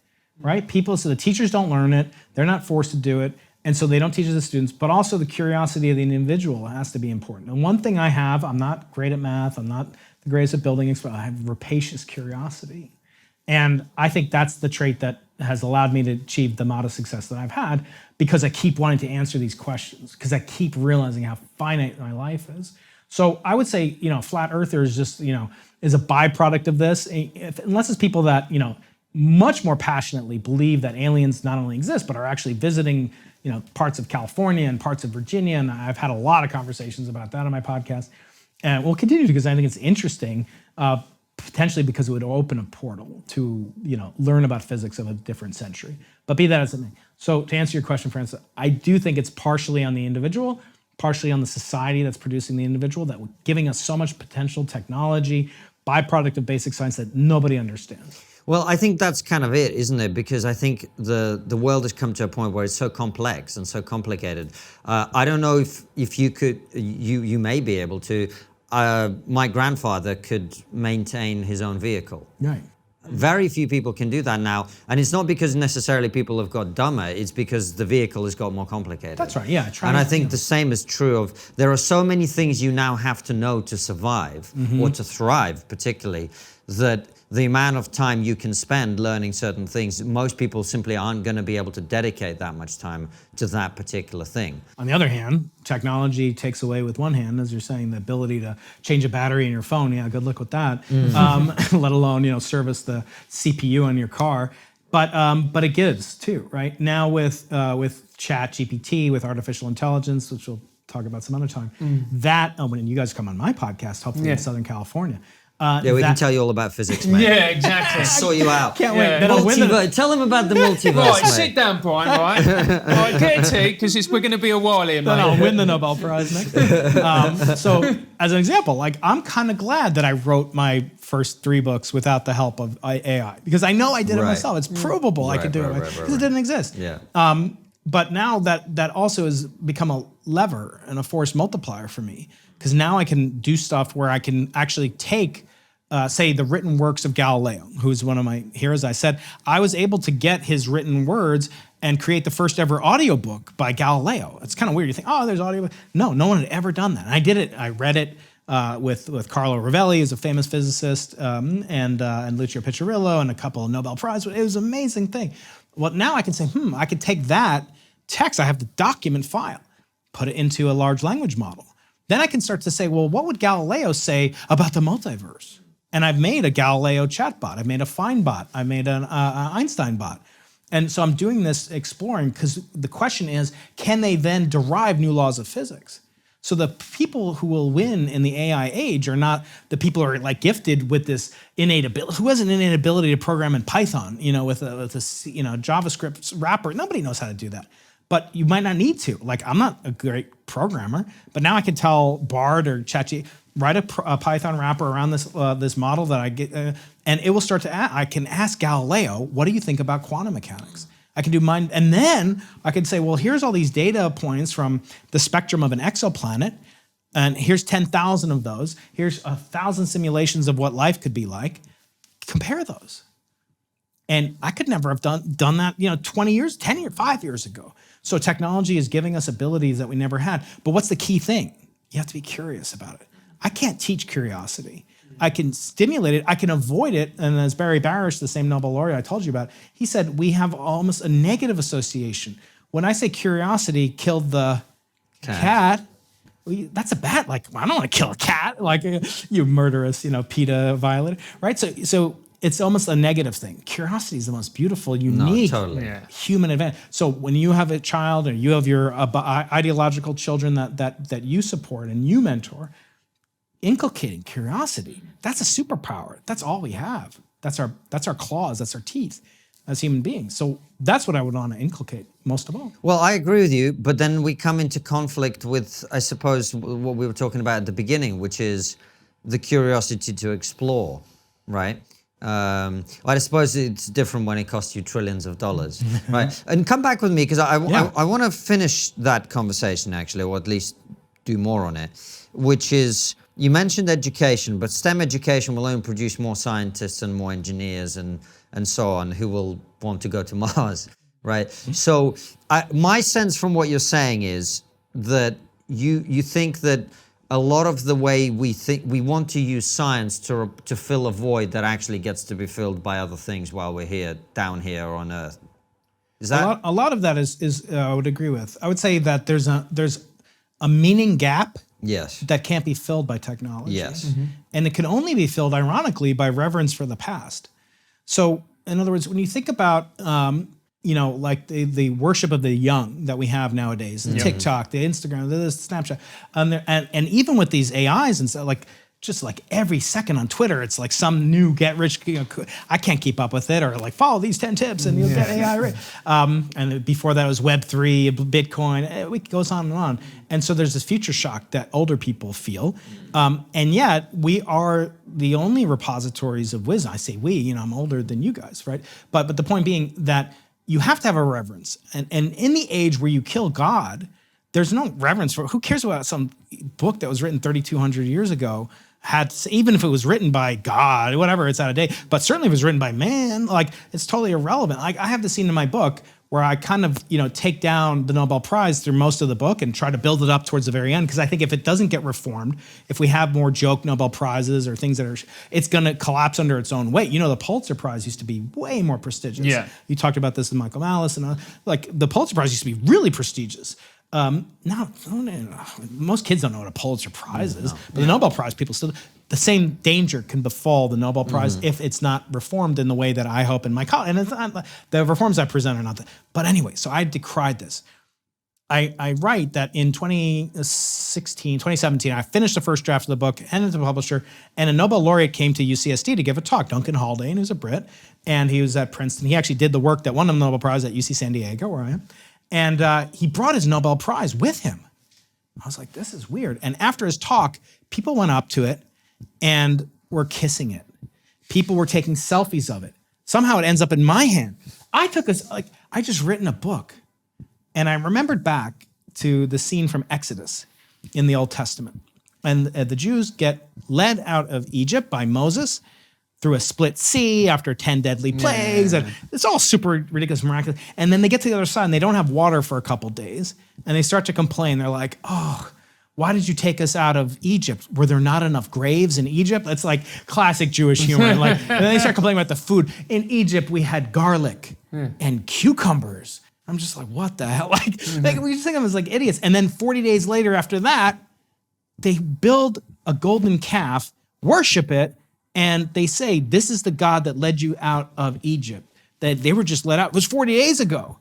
right? So the teachers don't learn it, they're not forced to do it. And so they don't teach it to students, but also the curiosity of the individual has to be important. And one thing I have, I'm not great at math, I'm not the greatest at building, but I have rapacious curiosity. And I think that's the trait that has allowed me to achieve the amount of success that I've had, because I keep wanting to answer these questions, because I keep realizing how finite my life is. So I would say, flat earther is just, is a byproduct of this, unless it's people that, much more passionately believe that aliens not only exist, but are actually visiting, parts of California and parts of Virginia. And I've had a lot of conversations about that on my podcast. And we'll continue because I think it's interesting, potentially because it would open a portal to, learn about physics of a different century. But be that as it may. So to answer your question, Francis, I do think it's partially on the individual, partially on the society that's producing the individual, that giving us so much potential technology, byproduct of basic science that nobody understands. Well, I think that's kind of it, isn't it? Because I think the world has come to a point where it's so complex and so complicated. I don't know if you could, you may be able to. My grandfather could maintain his own vehicle. Right. Very few people can do that now, and it's not because necessarily people have got dumber, it's because the vehicle has got more complicated. That's right, yeah. And I think the same is true of, there are so many things you now have to know to survive, or to thrive particularly, that the amount of time you can spend learning certain things, most people simply aren't going to be able to dedicate that much time to that particular thing. On the other hand, technology takes away with one hand, as you're saying, the ability to change a battery in your phone. Yeah, good luck with that. Let alone, service the CPU in your car. But it gives too, right? Now with Chat GPT, with artificial intelligence, which we'll talk about some other time, when you guys come on my podcast, hopefully in Southern California. Yeah, we can tell you all about physics, mate. Yeah, exactly. Sort you out. Can't wait. Then I'll win Tell them about the multiverse, Right, mate. sit down, Brian, right? Right, get a tea, because we're going to be a while here, Then mate. I'll win the Nobel Prize next. So as an example, I'm kind of glad that I wrote my first 3 books without the help of AI, because I know I did it myself. It's provable I could do it, because it didn't exist. Yeah. But now that also has become a lever and a force multiplier for me, because now I can do stuff where I can actually take, say, the written works of Galileo, who's one of my heroes. I said I was able to get his written words and create the first ever audiobook by Galileo. It's kind of weird. You think, oh, there's audio. No one had ever done that. And I did it. I read it with Carlo Rovelli, who's a famous physicist, and Lucio Piccirillo, and a couple of Nobel Prize. It was an amazing thing. Well, now I can say, I could take that text, I have the document file, put it into a large language model. Then I can start to say, well, what would Galileo say about the multiverse? And I've made a Galileo chatbot. I've made a Fine bot. I made an Einstein bot. And so I'm doing this exploring, because the question is, can they then derive new laws of physics? So the people who will win in the AI age are not the people who are like gifted with this innate ability. Who has an innate ability to program in Python, with a JavaScript wrapper? Nobody knows how to do that. But you might not need to. Like, I'm not a great programmer, but now I can tell Bard or ChatGPT, write a Python wrapper around this model that I get, and it will start to. I can ask Galileo, what do you think about quantum mechanics? I can do mine, and then I can say, well, here's all these data points from the spectrum of an exoplanet, and here's 10,000 of those. Here's 1,000 simulations of what life could be like. Compare those. And I could never have done that, 20 years, 10 years, 5 years ago. So technology is giving us abilities that we never had. But what's the key thing? You have to be curious about it. I can't teach curiosity. I can stimulate it, I can avoid it. And as Barry Barish, the same Nobel laureate I told you about, he said, we have almost a negative association. When I say curiosity killed the cat, that's a bad, I don't want to kill a cat, you murderous, PETA violator, right? So it's almost a negative thing. Curiosity is the most beautiful, unique human advantage. So when you have a child, or you have your ideological children that you support and you mentor, inculcating curiosity, that's a superpower. That's all we have. That's our claws, that's our teeth as human beings. So that's what I would want to inculcate most of all. Well, I agree with you, but then we come into conflict with, I suppose, what we were talking about at the beginning, which is the curiosity to explore, right? I suppose it's different when it costs you trillions of dollars, right? And come back with me, because I want to finish that conversation, actually, or at least do more on it, which is, you mentioned education, but STEM education will only produce more scientists and more engineers and so on, who will want to go to Mars. right? So my sense from what you're saying is that you think that a lot of the way we want to use science to fill a void that actually gets to be filled by other things while we're here, down here on Earth. Is that a lot of that is I would agree with. I would say that there's a meaning gap. Yes. That can't be filled by technology. Yes. And it can only be filled, ironically, by reverence for the past. So, in other words, when you think about, like the worship of the young that we have nowadays, the TikTok, the Instagram, the Snapchat, and even with these AIs and stuff, just like every second on Twitter, it's like some new get rich, I can't keep up with it, or like follow these 10 tips and you'll get AI rich. And before that was Web3, Bitcoin, it goes on and on. And so there's this future shock that older people feel. And yet we are the only repositories of wisdom. I say we, I'm older than you guys, right? But the point being that you have to have a reverence. And in the age where you kill God, there's no reverence for, who cares about some book that was written 3,200 years ago? Even if it was written by God, whatever, it's out of date. But certainly if it was written by man, it's totally irrelevant. I have the scene in my book where I kind of, take down the Nobel Prize through most of the book and try to build it up towards the very end. Because I think if it doesn't get reformed, if we have more joke Nobel Prizes or things it's going to collapse under its own weight. The Pulitzer Prize used to be way more prestigious. Yeah. You talked about this with Michael Malice and the Pulitzer Prize used to be really prestigious. Now, most kids don't know what a Pulitzer Prize is, but the Nobel Prize, people still, the same danger can befall the Nobel Prize if it's not reformed in the way that I hope in my college. And it's not, the reforms I present are not that. But anyway, so I decried this. I write that in 2017, I finished the first draft of the book, handed it to the publisher, and a Nobel laureate came to UCSD to give a talk, Duncan Haldane, who's a Brit, and he was at Princeton. He actually did the work that won him the Nobel Prize at UC San Diego, where I am. And he brought his Nobel Prize with him. I was like, this is weird. And after his talk, people went up to it and were kissing it. People were taking selfies of it. Somehow it ends up in my hand. I just written a book. And I remembered back to the scene from Exodus in the Old Testament. And the Jews get led out of Egypt by Moses through a split sea after 10 deadly plagues. And it's all super ridiculous, miraculous. And then they get to the other side and they don't have water for a couple days. And they start to complain. They're like, oh, why did you take us out of Egypt? Were there not enough graves in Egypt? That's like classic Jewish humor. And then they start complaining about the food. In Egypt, we had garlic and cucumbers. I'm just like, what the hell? We just think of them as like idiots. And then 40 days later after that, they build a golden calf, worship it, and they say, this is the God that led you out of Egypt. That they were just let out. It was 40 days ago.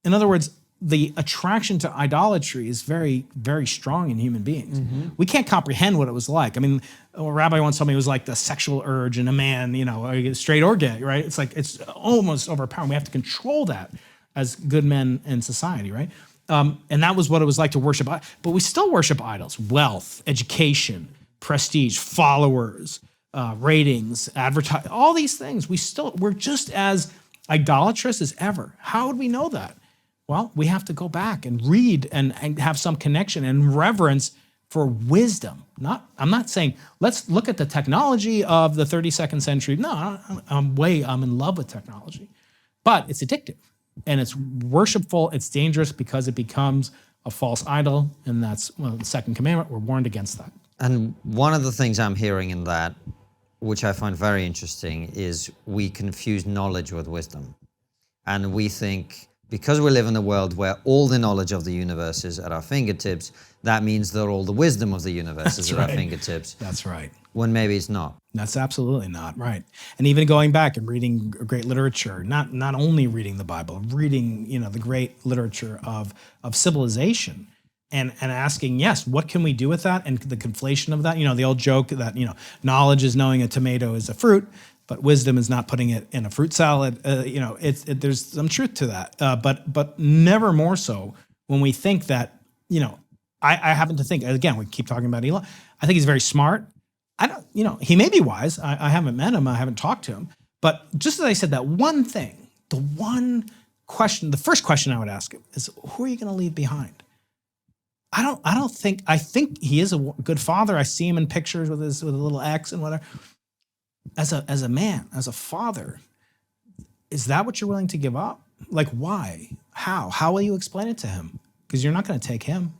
In other words, the attraction to idolatry is very, very strong in human beings. We can't comprehend what it was like. I mean, a rabbi once told me it was like the sexual urge in a man, straight or gay, right? It's almost overpowering. We have to control that as good men in society, right? And that was what it was like to worship. But we still worship idols: wealth, education, prestige, followers, ratings, advertise, all these things. We're just as idolatrous as ever. How would we know that? Well, we have to go back and read and have some connection and reverence for wisdom. I'm not saying, let's look at the technology of the 32nd century. No, I'm in love with technology. But it's addictive and it's worshipful. It's dangerous because it becomes a false idol. And that's the second commandment. We're warned against that. And one of the things I'm hearing in that, which I find very interesting, is we confuse knowledge with wisdom. And we think, because we live in a world where all the knowledge of the universe is at our fingertips, that means that all the wisdom of the universe is at our fingertips. That's right. When maybe it's not. That's absolutely not right. And even going back and reading great literature, not only reading the Bible, reading the great literature of civilization, and asking, yes, what can we do with that? And the conflation of that, the old joke that knowledge is knowing a tomato is a fruit, but wisdom is not putting it in a fruit salad. There's some truth to that, but never more so when we think that, I happen to think, again, we keep talking about Elon. I think he's very smart. He may be wise. I haven't met him. I haven't talked to him. But just as I said, that one thing, the one question, the first question I would ask him is, who are you going to leave behind? I think he is a good father. I see him in pictures with a little X and whatever. As a man, as a father, is that what you're willing to give up? Like, why? How? How will you explain it to him? Because you're not going to take him.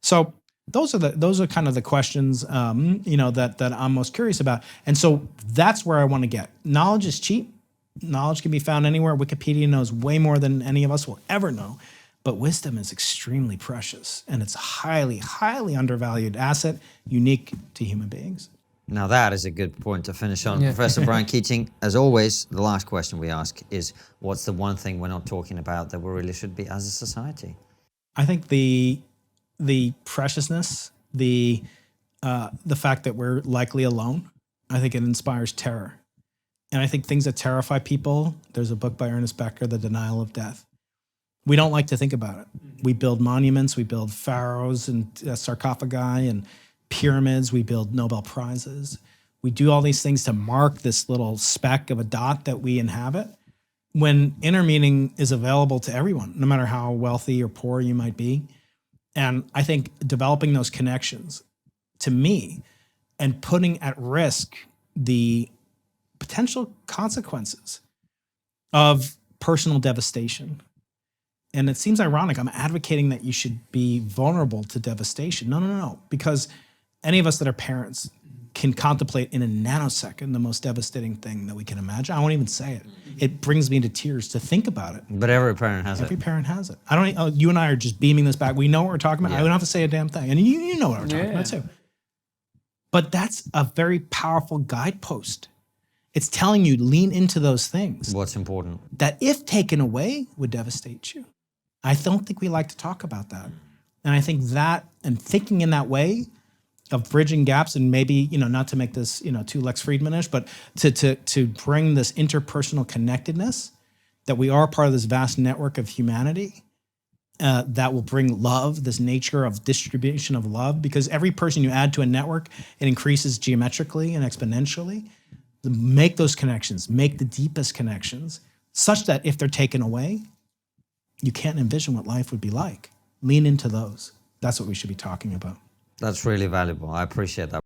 So those are kind of the questions, that I'm most curious about. And so that's where I want to get. Knowledge is cheap. Knowledge can be found anywhere. Wikipedia knows way more than any of us will ever know. But wisdom is extremely precious, and it's a highly, highly undervalued asset, unique to human beings. Now that is a good point to finish on. Professor Brian Keating, as always, the last question we ask is, what's the one thing we're not talking about that we really should be as a society? I think the preciousness, the fact that we're likely alone, I think it inspires terror. And I think things that terrify people, there's a book by Ernest Becker, The Denial of Death. We don't like to think about it. We build monuments, we build pharaohs and sarcophagi and pyramids, we build Nobel Prizes. We do all these things to mark this little speck of a dot that we inhabit, when inner meaning is available to everyone, no matter how wealthy or poor you might be. And I think developing those connections, to me, and putting at risk the potential consequences of personal devastation. And it seems ironic, I'm advocating that you should be vulnerable to devastation. No. Because any of us that are parents can contemplate in a nanosecond the most devastating thing that we can imagine. I won't even say it. It brings me to tears to think about it. But every parent has Every parent has it. You and I are just beaming this back. We know what we're talking about. I don't have to say a damn thing. And you know what we're talking about too. But that's a very powerful guidepost. It's telling you, lean into those things. What's important? That if taken away would devastate you. I don't think we like to talk about that. And I think that, and thinking in that way of bridging gaps, and maybe, not to make this, too Lex Friedmanish, but to bring this interpersonal connectedness, that we are part of this vast network of humanity, that will bring love, this nature of distribution of love, because every person you add to a network, it increases geometrically and exponentially. Make those connections, make the deepest connections, such that if they're taken away, you can't envision what life would be like. Lean into those. That's what we should be talking about. That's really valuable. I appreciate that.